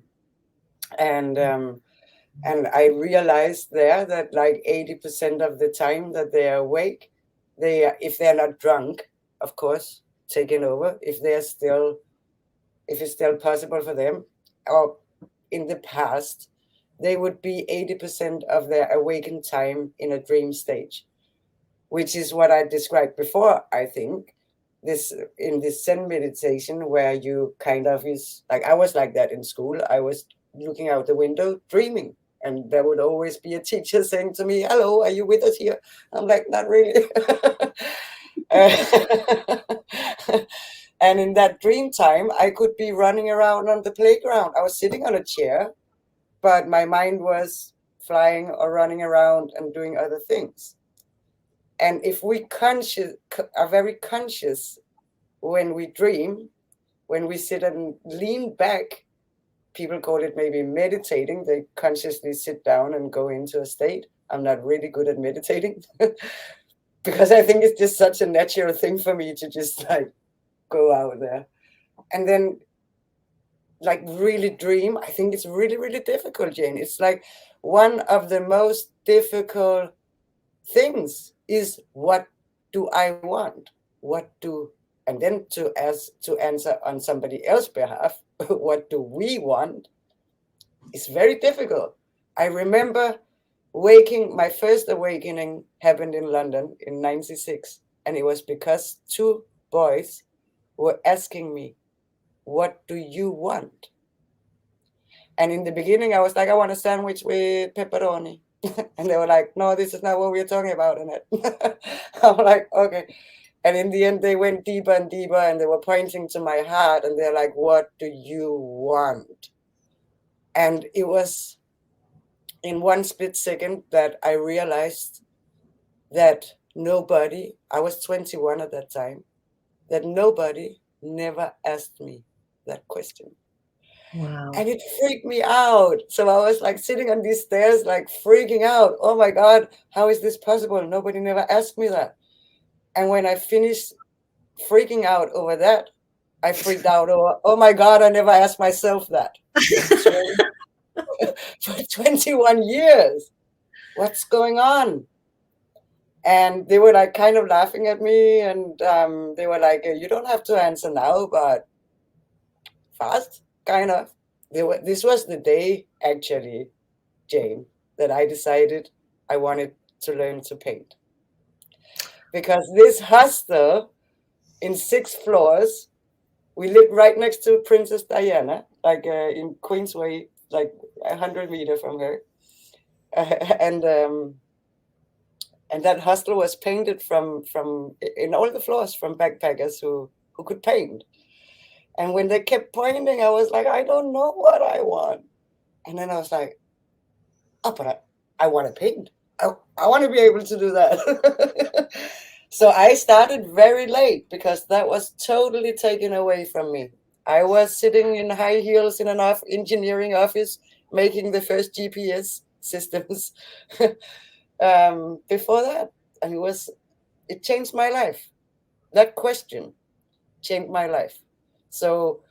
And I realized there that like 80% of the time that they are awake, if they're not drunk, of course, taking over, if it's still possible for them, or in the past, they would be 80% of their awakened time in a dream stage, which is what I described before, I think, this in this Zen meditation where you kind of is like, I was like that in school. I was looking out the window dreaming, and there would always be a teacher saying to me, "Hello, are you with us here?" I'm like, "Not really." Uh, and in that dream time, I could be running around on the playground. I was sitting on a chair, but my mind was flying or running around and doing other things. And if we are very conscious when we dream, when we sit and lean back, people call it maybe meditating. They consciously sit down and go into a state. I'm not really good at meditating because I think it's just such a natural thing for me to just like go out there. And then like really dream. I think it's really, really difficult, Jane. It's like one of the most difficult things is, what do I want? What do, and then to answer on somebody else's behalf, what do we want? It's very difficult. I remember my first awakening happened in London in 96. And it was because two boys were asking me, what do you want? And in the beginning, I was like, I want a sandwich with pepperoni. And they were like, no, this is not what we're talking about, Annette. I'm like, okay. And in the end, they went deeper and deeper, and they were pointing to my heart, and they're like, what do you want? And it was in one split second that I realized that nobody, I was 21 at that time, that nobody never asked me that question. Wow. And it freaked me out. So I was like sitting on these stairs, like freaking out. Oh my God, how is this possible? Nobody never asked me that. And when I finished freaking out over that, I freaked out over, oh my God, I never asked myself that. So for 21 years, what's going on? And they were like kind of laughing at me, and they were like, you don't have to answer now, but fast, kind of. This was the day, actually, Jane, that I decided I wanted to learn to paint. Because this hostel in 6 floors, we lived right next to Princess Diana, like in Queensway, like 100 meters from her. And that hostel was painted from in all the floors from backpackers who could paint. And when they kept pointing, I was like, I don't know what I want. And then I was like, oh, but I want to paint. I want to be able to do that. So I started very late because that was totally taken away from me. I was sitting in high heels in an engineering office making the first GPS systems before that. And it changed my life. That question changed my life. So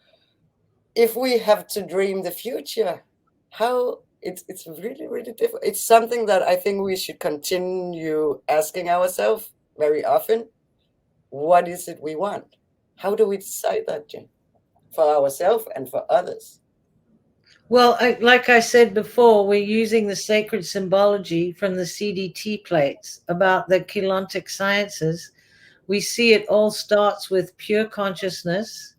if we have to dream the future, how it's really, really difficult. It's something that I think we should continue asking ourselves very often. What is it we want? How do we decide that, Jen? For ourselves and for others. Well, like I said before, we're using the sacred symbology from the CDT plates about the Keylontic sciences. We see it all starts with pure consciousness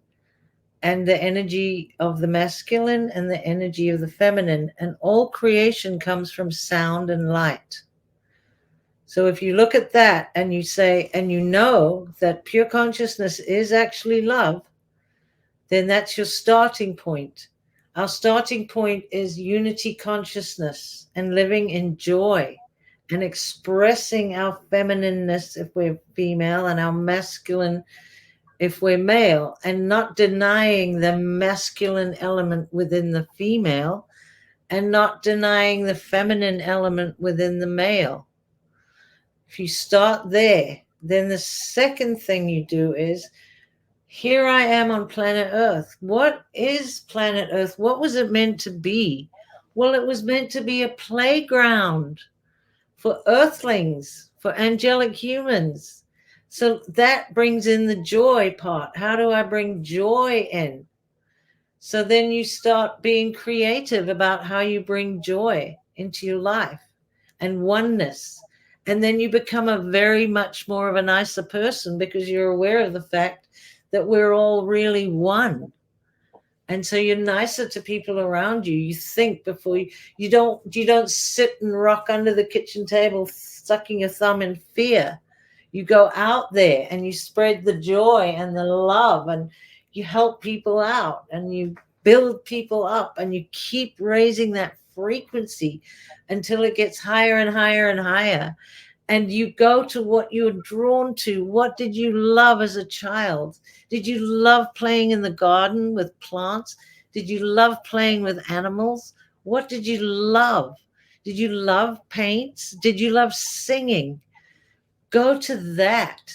and the energy of the masculine and the energy of the feminine. And all creation comes from sound and light. So if you look at that and you say, and you know that pure consciousness is actually love, then that's your starting point. Our starting point is unity consciousness and living in joy and expressing our feminineness if we're female and our masculine if we're male, and not denying the masculine element within the female and not denying the feminine element within the male. If you start there, then the second thing you do is, here I am on planet Earth. What is planet Earth? What was it meant to be? Well, it was meant to be a playground for earthlings, for angelic humans. So that brings in the joy part. How do I bring joy in? So then you start being creative about how you bring joy into your life and oneness. And then you become a very much more of a nicer person because you're aware of the fact that we're all really one. And so you're nicer to people around you. You think before you don't sit and rock under the kitchen table sucking your thumb in fear. You go out there and you spread the joy and the love, and you help people out and you build people up, and you keep raising that frequency until it gets higher and higher and higher. And you go to what you're drawn to. What did you love as a child? Did you love playing in the garden with plants? Did you love playing with animals? What did you love? Did you love paints? Did you love singing? Go to that.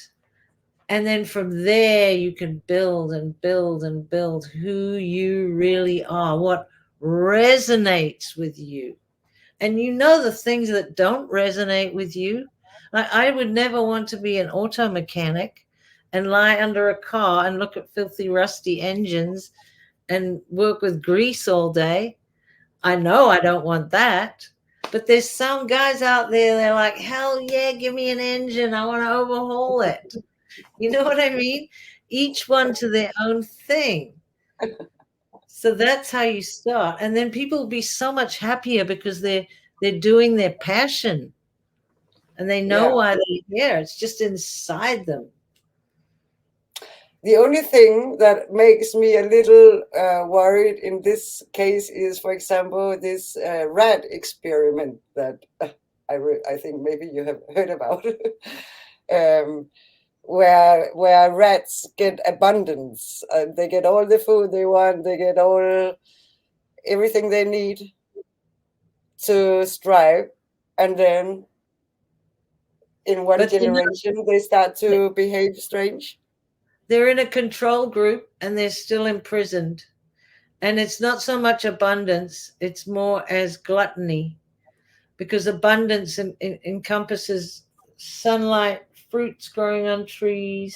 And then from there, you can build and build and build who you really are, what resonates with you. And you know the things that don't resonate with you. I would never want to be an auto mechanic and lie under a car and look at filthy, rusty engines and work with grease all day. I know I don't want that. But there's some guys out there, they're like, hell yeah, give me an engine. I want to overhaul it. You know what I mean? Each one to their own thing. So that's how you start. And then people will be so much happier because they're doing their passion and they know Yeah. why they're here. It's just inside them. The only thing that makes me a little worried in this case is, for example, this rat experiment that I think maybe you have heard about, um, where rats get abundance. They get all the food they want. They get everything they need to strive, and then in one But generation they start to behave strange. they're in a control group and they're still imprisoned. And it's not so much abundance, it's more as gluttony, because abundance encompasses sunlight, fruits growing on trees.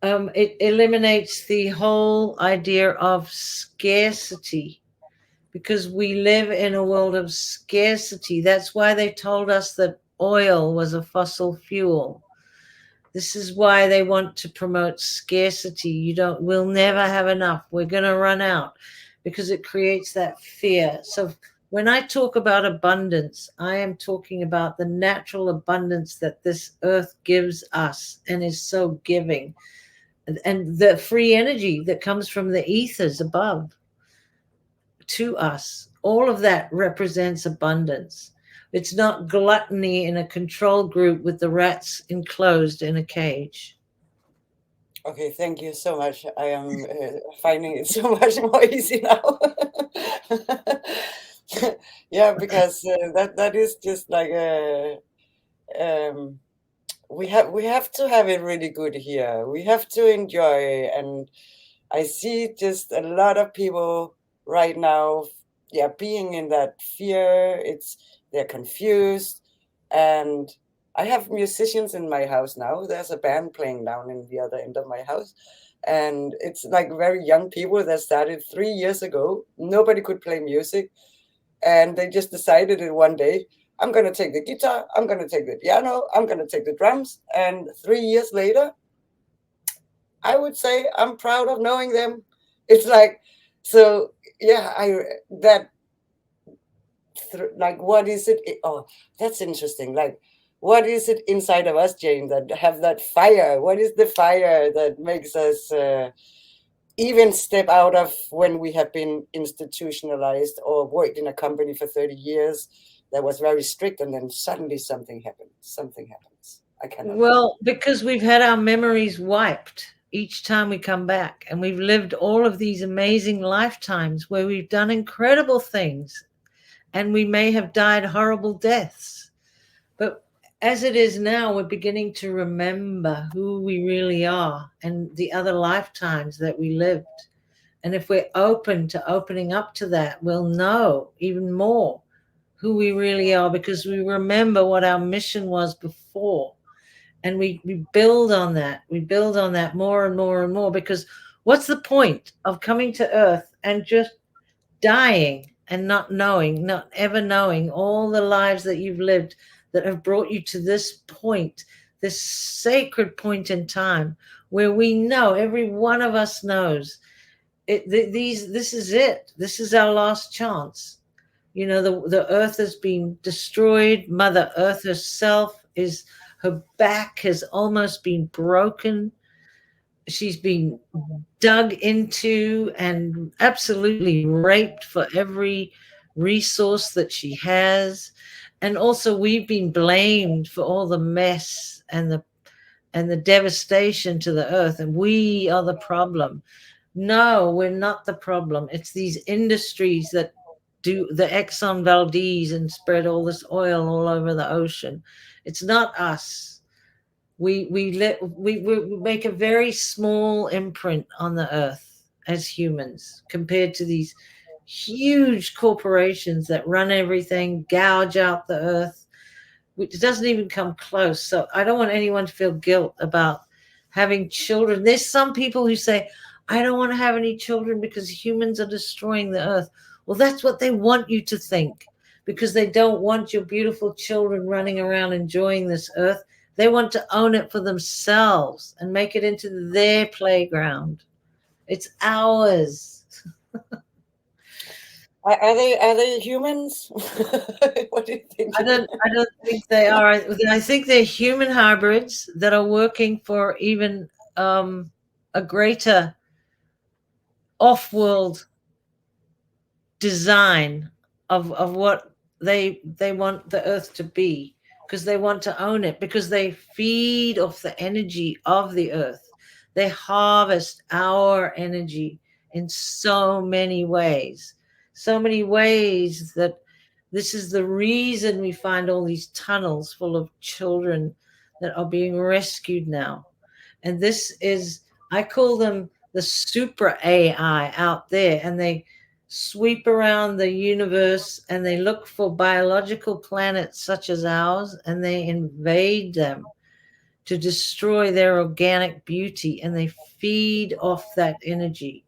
It eliminates the whole idea of scarcity, because we live in a world of scarcity. That's why they told us that oil was a fossil fuel. This is why they want to promote scarcity. We'll never have enough. We're going to run out, because it creates that fear. So when I talk about abundance, I am talking about the natural abundance that this earth gives us and is so giving. And the free energy that comes from the ethers above to us, all of that represents abundance. It's not gluttony in a control group with the rats enclosed in a cage. Okay, thank you so much. I am finding it so much more easy now. Yeah, because that is just like um, we have to have it really good here. We have to enjoy, and I see just a lot of people right now, yeah, being in that fear. They're confused, and I have musicians in my house now. There's a band playing down in the other end of my house, and it's like very young people that started 3 years ago. Nobody could play music, and they just decided in one day, I'm going to take the guitar, I'm going to take the piano, I'm going to take the drums, and 3 years later, I would say I'm proud of knowing them. It's like, so yeah, like, what is it? Oh, that's interesting. Like, what is it inside of us, Jane, that have that fire? What is the fire that makes us even step out of when we have been institutionalized or worked in a company for 30 years that was very strict, and then suddenly something happens? Something happens. I cannot explain. Well, because we've had our memories wiped each time we come back, and we've lived all of these amazing lifetimes where we've done incredible things, and we may have died horrible deaths. But as it is now, we're beginning to remember who we really are and the other lifetimes that we lived. And if we're open to opening up to that, we'll know even more who we really are, because we remember what our mission was before. And we build on that. We build on that more and more and more, because what's the point of coming to Earth and just dying and not knowing, not ever knowing all the lives that you've lived that have brought you to this point, this sacred point in time where we know, every one of us knows this is it. This is our last chance. You know, the earth has been destroyed. Mother Earth herself is, her back has almost been broken. She's been dug into and absolutely raped for every resource that she has. And also we've been blamed for all the mess and the devastation to the earth, and we are the problem. No, we're not the problem. It's these industries that do the Exxon Valdez and spread all this oil all over the ocean. It's not us. We make a very small imprint on the earth as humans compared to these huge corporations that run everything, gouge out the earth. It doesn't even come close. So I don't want anyone to feel guilt about having children. There's some people who say, I don't want to have any children because humans are destroying the earth. Well, that's what they want you to think, because they don't want your beautiful children running around enjoying this earth. They want to own it for themselves and make it into their playground. It's ours. Are they humans? What do you think? I don't think they are. I think they're human hybrids that are working for even a greater off-world design of what they want the earth to be, because they want to own it, because they feed off the energy of the earth. They harvest our energy in so many ways that this is the reason we find all these tunnels full of children that are being rescued now. And this is, I call them the super AI out there, and they sweep around the universe and they look for biological planets such as ours, and they invade them to destroy their organic beauty, and they feed off that energy.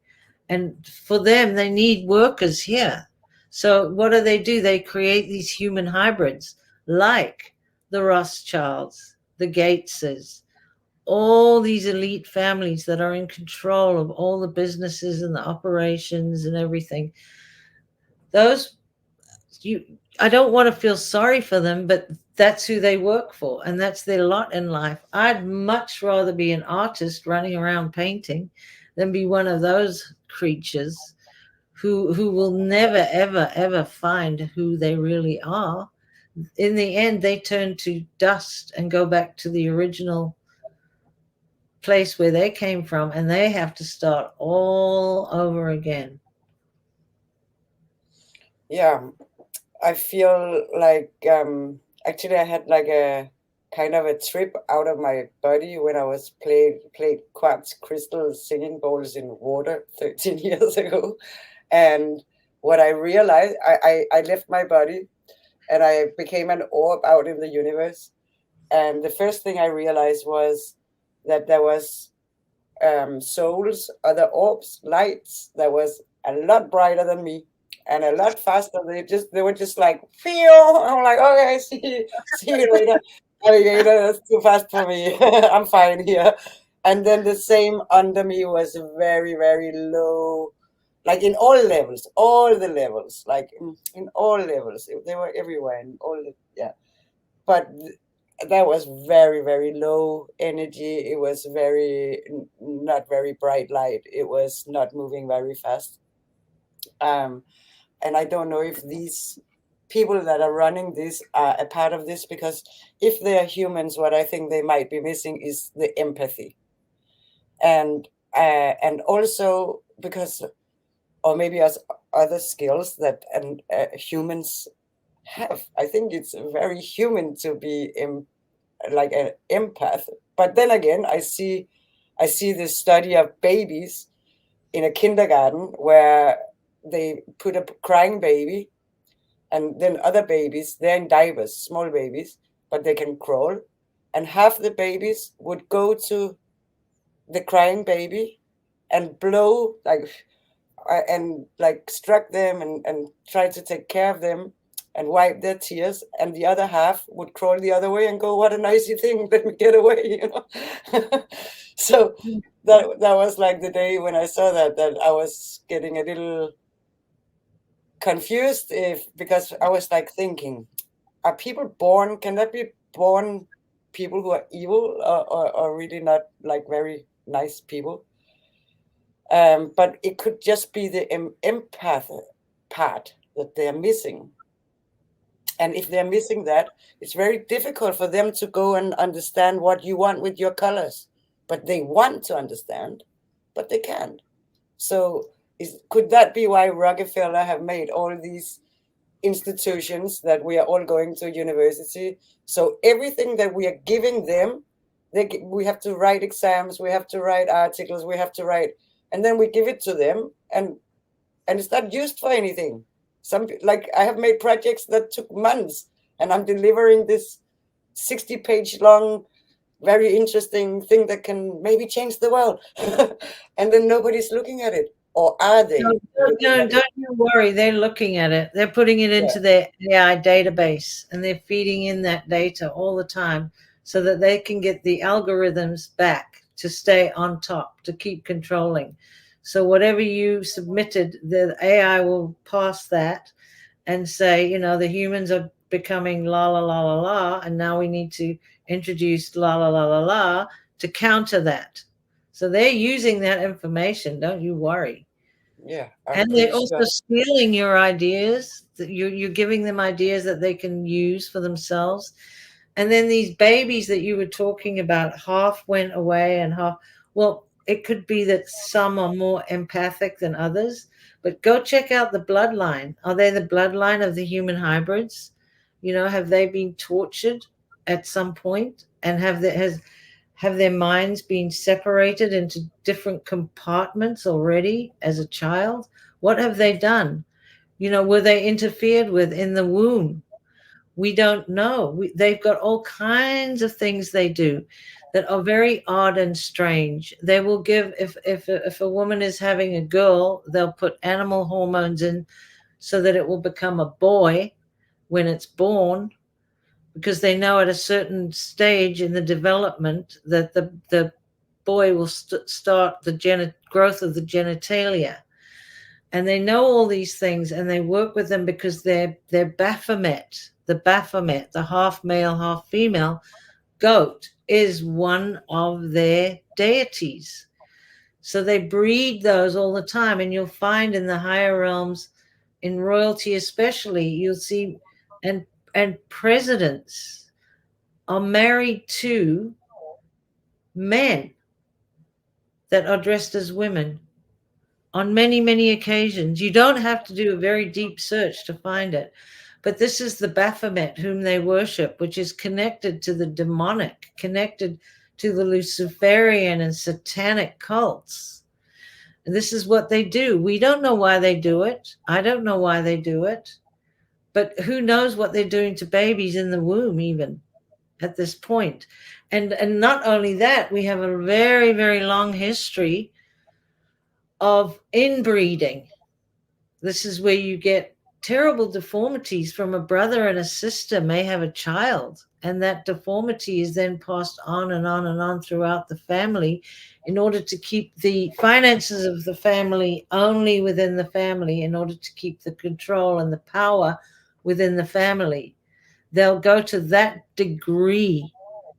And for them, they need workers here. So what do? They create these human hybrids like the Rothschilds, the Gateses, all these elite families that are in control of all the businesses and the operations and everything. Those, you I don't want to feel sorry for them, but that's who they work for, and that's their lot in life. I'd much rather be an artist running around painting than be one of those creatures who will never ever ever find who they really are. In the end, they turn to dust and go back to the original place where they came from, and they have to start all over again. Yeah, I feel like actually I had like a kind of a trip out of my body when I was played quartz crystal singing bowls in water 13 years ago. And what I realized, I left my body and I became an orb out in the universe. And the first thing I realized was that there was souls, other orbs, lights that was a lot brighter than me and a lot faster. They were just like, feel. I'm like, okay, see you later, alligator. That's too fast for me. I'm fine here. And then the same under me was very, very low, like in all levels, all the levels, like in all levels. They were everywhere in all the, yeah. But that was very, very low energy. It was not very bright light. It was not moving very fast. um and I don't know if these people that are running this are a part of this, because if they are humans, what I think they might be missing is the empathy. And also because, or maybe as other skills that humans have. I think it's very human to be like an empath. But then again, I see this study of babies in a kindergarten where they put a crying baby, and then other babies, they're in diapers, small babies, but they can crawl, and half the babies would go to the crying baby and blow like and like struck them and try to take care of them, and wipe their tears, and the other half would crawl the other way and go, what a nicey thing, let me get away, So that was like the day when I saw that I was getting a little confused, because I was like thinking, are people born, can that be born people who are evil, or really not like very nice people? But it could just be the empath part that they're missing. And if they're missing that, it's very difficult for them to go and understand what you want with your colors. But they want to understand, but they can't. So could that be why Rockefeller have made all these institutions that we are all going to university? So everything that we are giving them, we have to write exams, we have to write articles, we have to write, and then we give it to them, and it's not used for anything. Like I have made projects that took months, and I'm delivering this 60-page long, very interesting thing that can maybe change the world, and then nobody's looking at it. Or are they looking at it? Don't you worry. They're looking at it. They're putting it Yeah. into their AI database, and they're feeding in that data all the time so that they can get the algorithms back to stay on top, to keep controlling. So whatever you submitted, the AI will pass that and say, the humans are becoming la la la la la, and now we need to introduce la la la la la to counter that. So they're using that information. Don't you worry. Yeah, I'm And they're pretty also sure. stealing your ideas. That you're giving them ideas that they can use for themselves. And then these babies that you were talking about, half went away and half. Well, it could be that some are more empathic than others. But go check out the bloodline. Are they the bloodline of the human hybrids? Have they been tortured at some point, and have their minds been separated into different compartments already as a child? What have they done? Were they interfered with in the womb? We don't know. They've got all kinds of things they do that are very odd and strange. They will give, if a woman is having a girl, they'll put animal hormones in so that it will become a boy when it's born, because they know at a certain stage in the development that the boy will start the growth of the genitalia. And they know all these things, and they work with them because they're Baphomet. The Baphomet, the half male, half female goat, is one of their deities. So they breed those all the time, and you'll find in the higher realms, in royalty especially, you'll see, and presidents are married to men that are dressed as women on many, many occasions. You don't have to do a very deep search to find it. But this is the Baphomet whom they worship, which is connected to the demonic, connected to the Luciferian and satanic cults. And this is what they do. We don't know why they do it. I don't know why they do it. But who knows what they're doing to babies in the womb, even at this point. And not only that, we have a very, very long history of inbreeding. This is where you get terrible deformities from a brother and a sister may have a child, and that deformity is then passed on and on and on throughout the family in order to keep the finances of the family only within the family, in order to keep the control and the power within the family. They'll go to that degree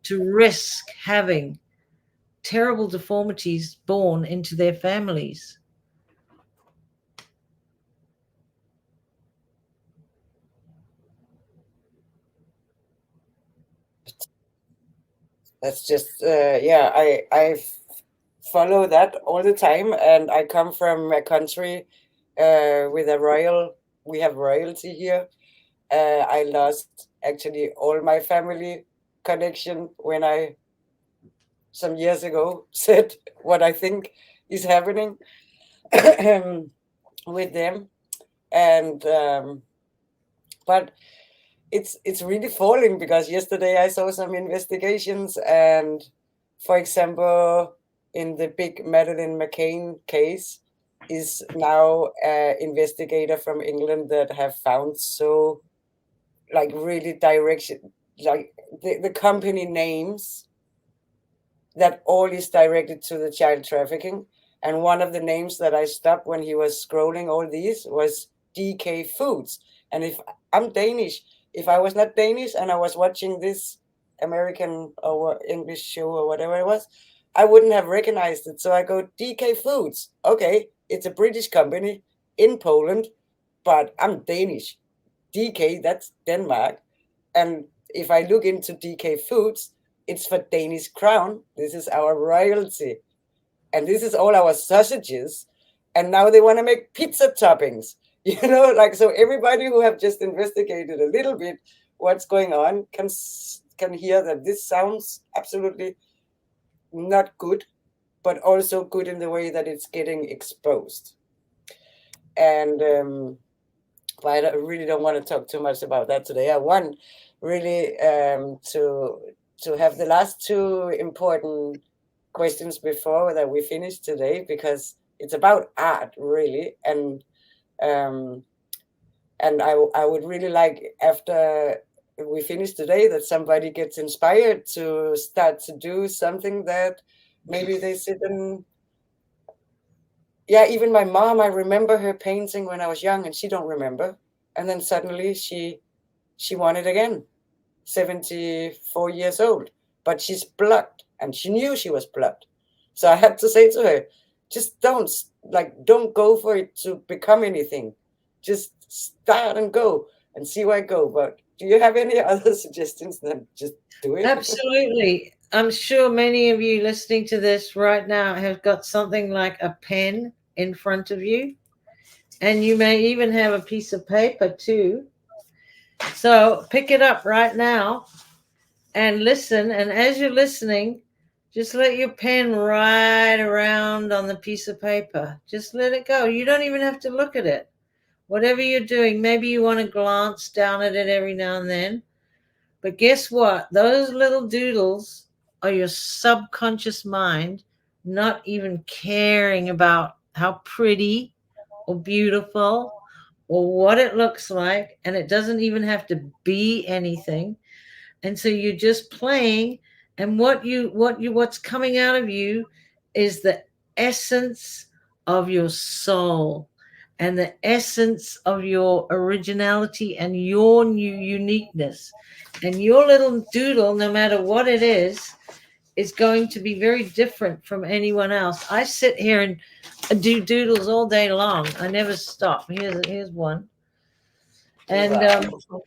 to risk having terrible deformities born into their families. That's just yeah. I follow that all the time, and I come from a country with a royal. We have royalty here. I lost actually all my family connection when I some years ago said what I think is happening with them, and but it's really falling, because yesterday I saw some investigations, and for example, in the big Madeleine McCann case, is now an investigator from England that have found so like really direction, like the company names that all is directed to the child trafficking. And one of the names that I stopped when he was scrolling all these was DK Foods. And if I'm Danish, if I was not Danish and I was watching this American or English show or whatever it was, I wouldn't have recognized it. So I go, DK Foods. Okay, it's a British company in Poland, but I'm Danish. DK, that's Denmark. And if I look into DK Foods, it's for Danish crown. This is our royalty. And this is all our sausages. And now they want to make pizza toppings. Like, so everybody who have just investigated a little bit what's going on can hear that this sounds absolutely not good, but also good in the way that it's getting exposed. And but I really don't want to talk too much about that today. I want really to have the last two important questions before that we finish today, because it's about art really, and I would really like, after we finish today, that somebody gets inspired to start to do something that maybe they sit and, yeah, even my mom, I remember her painting when I was young and she don't remember, and then suddenly she won it again, 74 years old, but she's blocked and she knew she was blocked. So I had to say to her, just don't go for it to become anything. Just start and go and see where I go. But do you have any other suggestions than just do it? Absolutely. I'm sure many of you listening to this right now have got something like a pen in front of you, and you may even have a piece of paper too. So pick it up right now and listen. And as you're listening, just let your pen ride around on the piece of paper. Just let it go. You don't even have to look at it. Whatever you're doing, maybe you want to glance down at it every now and then. But guess what? Those little doodles are your subconscious mind not even caring about how pretty or beautiful or what it looks like. And it doesn't even have to be anything. And so you're just playing, and what's coming out of you is the essence of your soul and the essence of your originality and your new uniqueness. And your little doodle, no matter what it is going to be very different from anyone else. I sit here and do doodles all day long. I never stop. Here's one. And Wow.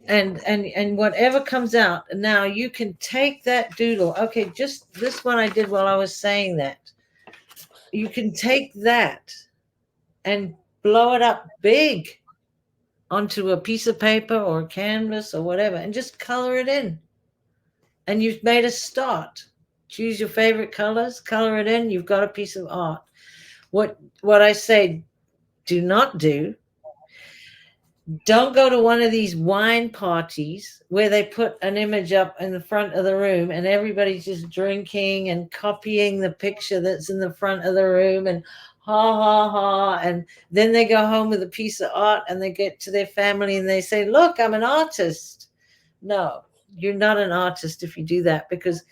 and whatever comes out, now you can take that doodle. Okay, just this one I did while I was saying that. You can take that and blow it up big onto a piece of paper or a canvas or whatever, and just color it in. And you've made a start. Choose your favorite colors, color it in. You've got a piece of art. What I say, do not do. Don't go to one of these wine parties where they put an image up in the front of the room and everybody's just drinking and copying the picture that's in the front of the room and ha ha ha. And then they go home with a piece of art and they get to their family and they say, look, I'm an artist. No, you're not an artist if you do that, because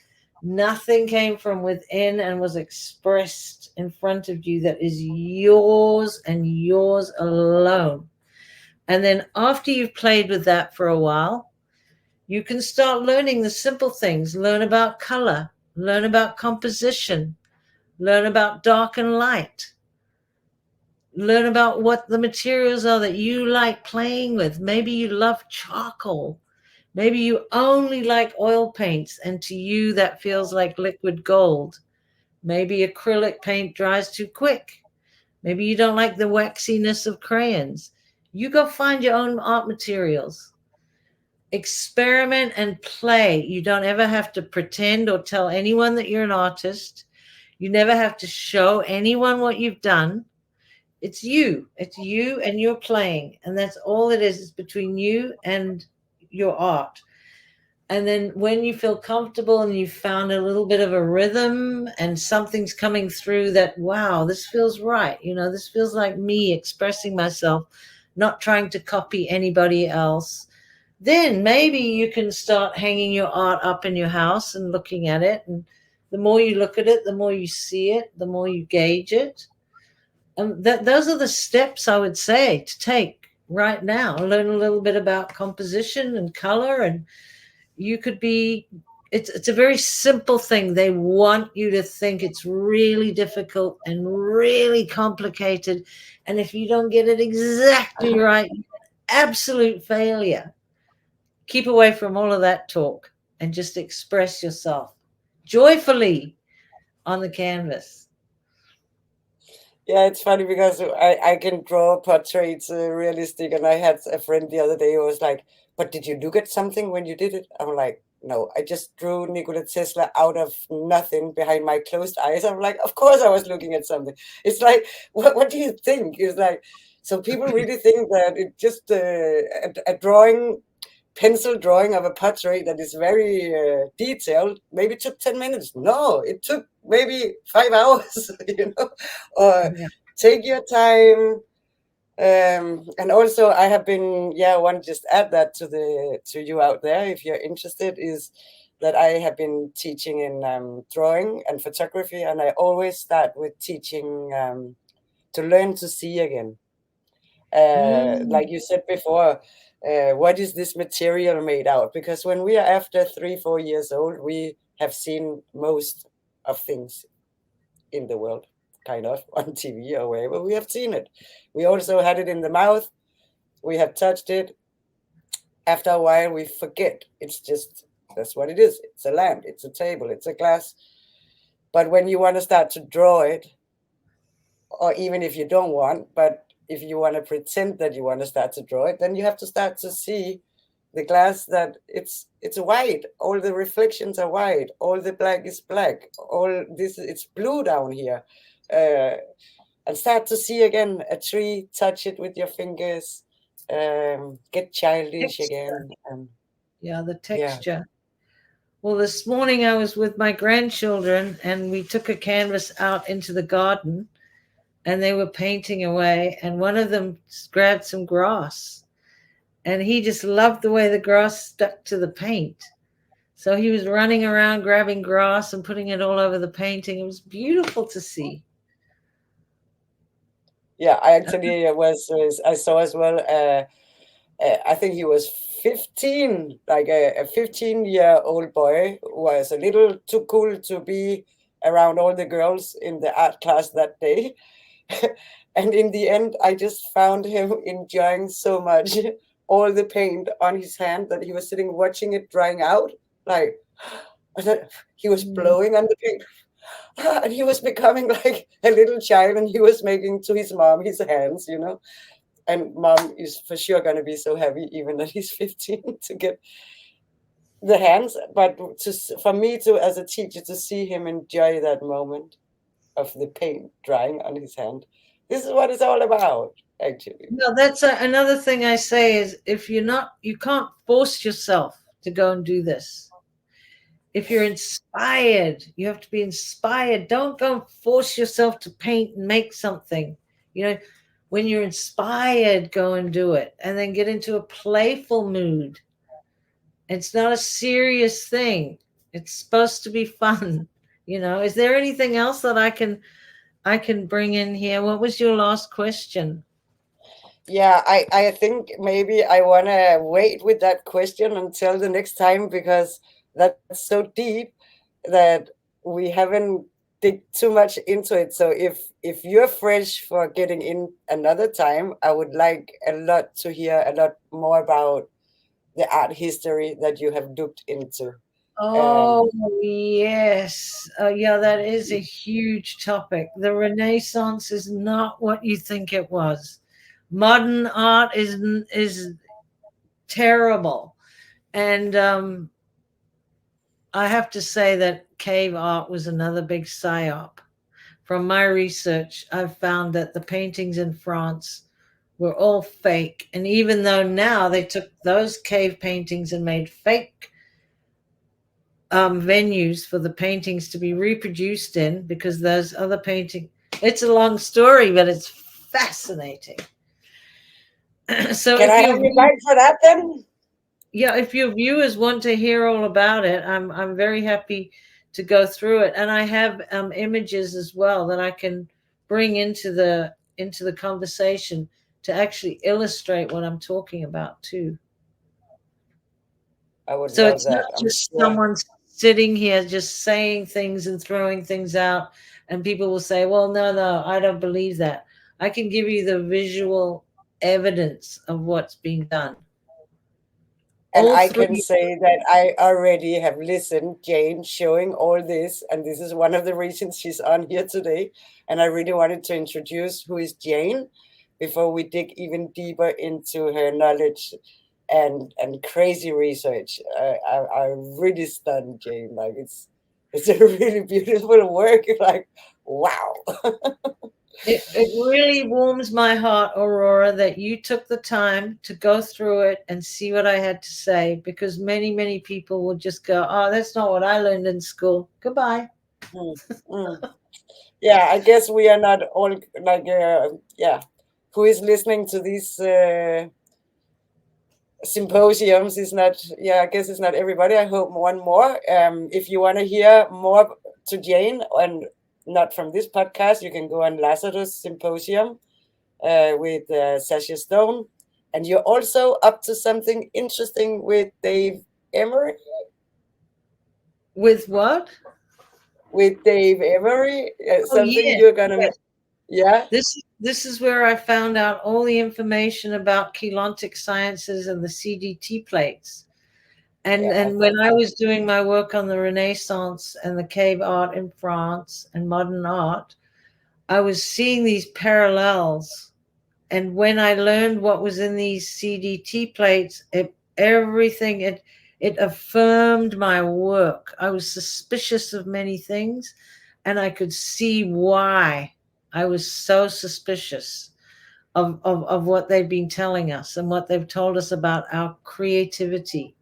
nothing came from within and was expressed in front of you that is yours and yours alone. And then after you've played with that for a while, you can start learning the simple things. Learn about color, learn about composition, learn about dark and light, learn about what the materials are that you like playing with. Maybe you love charcoal. Maybe you only like oil paints, and to you that feels like liquid gold. Maybe acrylic paint dries too quick. Maybe you don't like the waxiness of crayons. You go find your own art materials. Experiment and play. You don't ever have to pretend or tell anyone that you're an artist. You never have to show anyone what you've done. It's you. It's you and you're playing. And that's all it is. It's between you and your art. And then when you feel comfortable and you've found a little bit of a rhythm and something's coming through that, wow, this feels right. This feels like me expressing myself. not trying to copy anybody else, then maybe you can start hanging your art up in your house and looking at it. And the more you look at it, the more you see it, the more you gauge it. Those are the steps I would say to take right now. Learn a little bit about composition and color, and you could be. It's a very simple thing. They want you to think it's really difficult and really complicated, and if you don't get it exactly right, absolute failure. Keep away from all of that talk and just express yourself joyfully on the canvas. Yeah, it's funny because I can draw portraits realistic, and I had a friend the other day who was like, "But did you look at something when you did it?" I'm like, "No, I just drew Nikola Tesla out of nothing behind my closed eyes." I'm like, "Of course I was looking at something." It's like, what do you think? It's like, so people really think that it just a drawing, pencil drawing of a portrait that is very detailed maybe took 10 minutes. No, it took maybe 5 hours, or Yeah. take your time. And also I have been, yeah, I want to just add that to you out there if you're interested, is that I have been teaching in drawing and photography, and I always start with teaching to learn to see again. Like Mm. you said before, what is this material made out? Because when we are after 3, 4 years old, we have seen most of things in the world, kind of on TV or wherever. We have seen it. We also had it in the mouth. We have touched it. After a while, we forget. It's just, that's what it is. It's a lamp, it's a table, it's a glass. But when you want to start to draw it, or even if you don't want, but if you want to pretend that you want to start to draw it, then you have to start to see the glass, that it's white, all the reflections are white, all the black is black, all this, it's blue down here. And start to see again a tree, touch it with your fingers, get childish Texture. again. Yeah, the Yeah. texture. Well, this morning I was with my grandchildren and we took a canvas out into the garden and they were painting away. And one of them grabbed some grass and he just loved the way the grass stuck to the paint. So he was running around grabbing grass and putting it all over the painting. It was beautiful to see. Yeah, I actually I saw as well. I think he was 15, like a 15-year-old boy who was a little too cool to be around all the girls in the art class that day. And in the end, I just found him enjoying so much all the paint on his hand that he was sitting watching it drying out. Like, he was blowing on the paint. And he was becoming like a little child, and he was making to his mom his hands. And mom is for sure going to be so happy, even that he's 15, to get the hands. But for me to, as a teacher, to see him enjoy that moment of the paint drying on his hand, this is what it's all about, actually. No, that's another thing I say is if you're not, you can't force yourself to go and do this. If you're inspired, you have to be inspired. Don't go and force yourself to paint and make something. You know, when you're inspired, go and do it and then get into a playful mood. It's not a serious thing. It's supposed to be fun. Is there anything else that I can bring in here? What was your last question? Yeah, I think maybe I want to wait with that question until the next time, because that's so deep that we haven't dig too much into it. So if you're fresh for getting in another time, I would like a lot to hear a lot more about the art history that you have looked into. Oh, Um, yes. Yeah, that is a huge topic. The Renaissance is not what you think it was. Modern art is terrible. And I have to say that cave art was another big psyop. From my research, I've found that the paintings in France were all fake. And even though now they took those cave paintings and made fake venues for the paintings to be reproduced in, because those other painting, it's a long story, but it's fascinating. So Can if I your have you back for that then? yeah, if your viewers want to hear all about it, I'm very happy to go through it, and I have images as well that I can bring into the conversation to actually illustrate what I'm talking about too. I would So love it's not that. I'm just sure. someone sitting here just saying things and throwing things out, and people will say, "Well, no, no, I don't believe that." I can give you the visual evidence of what's being done. And All I can three. say that I already have listened, Jane, showing all this, and this is one of the reasons she's on here today. And I really wanted to introduce who is Jane before we dig even deeper into her knowledge and crazy research. I'm really stunned, Jane. Like it's a really beautiful work. Like wow. It really warms my heart, Aurora, that you took the time to go through it and see what I had to say, because many people will just go, "Oh, that's not what I learned in school. Goodbye." Mm, mm. Yeah, I guess we are not all like yeah. Who is listening to these symposiums is not, yeah, I guess it's not everybody. I hope one more. If you want to hear more to Jane and not from this podcast, you can go on Lazarus Symposium with Sasha Stone. And you're also up to something interesting with Dave Emery. With what? With Dave Emery, Oh, something yeah. you're gonna, yeah, This is where I found out all the information about chelontic sciences and the CDT plates. yeah. I And when thought I so. was doing my work on the Renaissance and the cave art in France and modern art, I was seeing these parallels. And when I learned what was in these CDT plates, everything it affirmed my work. I was suspicious of many things, and I could see why I was so suspicious of what they've been telling us and what they've told us about our creativity.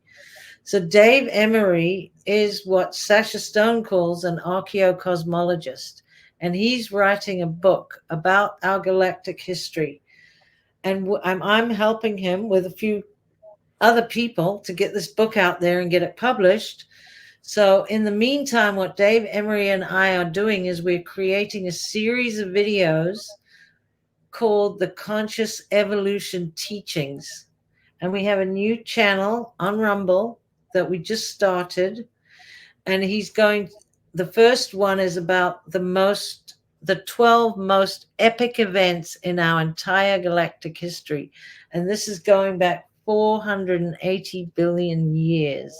So Dave Emery is what Sasha Stone calls an archaeocosmologist, and he's writing a book about our galactic history. And I'm helping him with a few other people to get this book out there and get it published. So in the meantime, what Dave Emery and I are doing is we're creating a series of videos called the Conscious Evolution Teachings. And we have a new channel on Rumble that we just started. And the first one is about the 12 most epic events in our entire galactic history. And this is going back 480 billion years.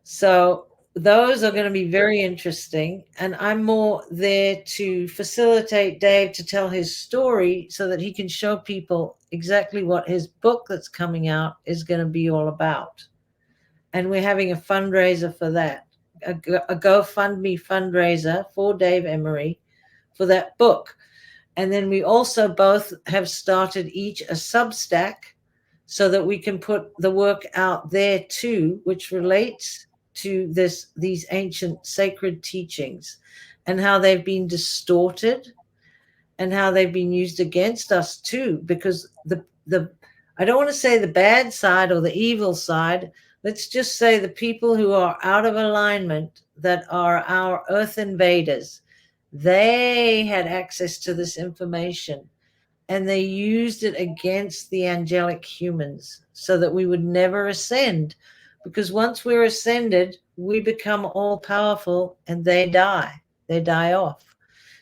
So those are going to be very interesting. And I'm more there to facilitate Dave to tell his story so that he can show people exactly what his book that's coming out is going to be all about. And we're having a fundraiser for that, a GoFundMe fundraiser for Dave Emery for that book. And then we also both have started each a Substack so that we can put the work out there too, which relates to these ancient sacred teachings and how they've been distorted and how they've been used against us too, because the I don't want to say the bad side or the evil side. Let's just say the people who are out of alignment, that are our earth invaders, they had access to this information and they used it against the angelic humans so that we would never ascend. Because once we're ascended, we become all powerful and they die off.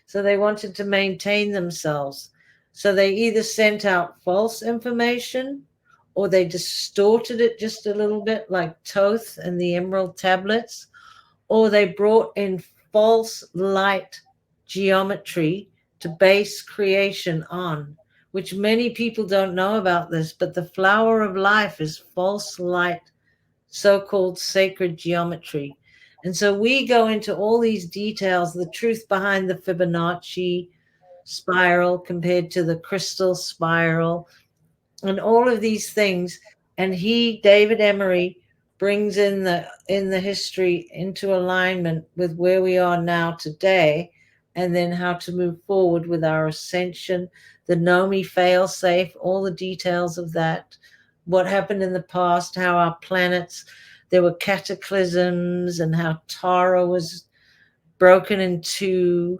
So they wanted to maintain themselves. So they either sent out false information or they distorted it just a little bit, like Thoth and the Emerald Tablets, or they brought in false light geometry to base creation on, which many people don't know about this, but the flower of life is false light, so called sacred geometry. And so we go into all these details, the truth behind the Fibonacci spiral compared to the crystal spiral, and all of these things. And David Emery, brings in the history into alignment with where we are now today, and then how to move forward with our ascension, the Nomi fail safe, all the details of that, what happened in the past, how our planets, there were cataclysms, and how Tara was broken in two,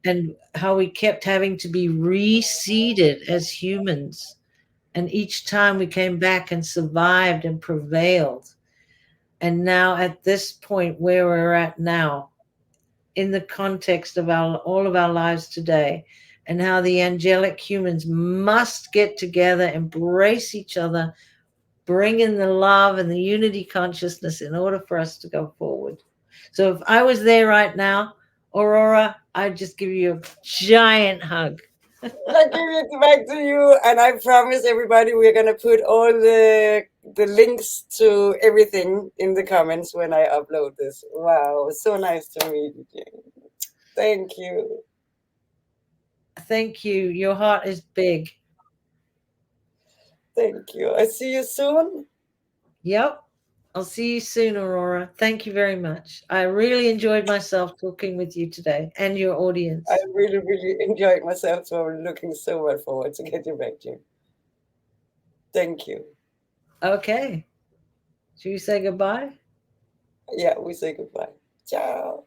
and how we kept having to be reseeded as humans. And each time we came back and survived and prevailed. And now at this point where we're at now, in the context of all of our lives today, and how the angelic humans must get together, embrace each other, bring in the love and the unity consciousness in order for us to go forward. So if I was there right now, Aurora, I'd just give you a giant hug. I give it back to you, and I promise everybody we're gonna put all the links to everything in the comments when I upload this. Wow, so nice to meet you, Jane. Thank you. Thank you. Your heart is big. Thank you. I see you soon. Yep. I'll see you soon, Aurora. Thank you very much. I really enjoyed myself talking with you today and your audience. I really, really enjoyed myself, so I'm looking so much forward to get you back, Jane. Thank you. Okay. Should we say goodbye? Yeah, we say goodbye. Ciao.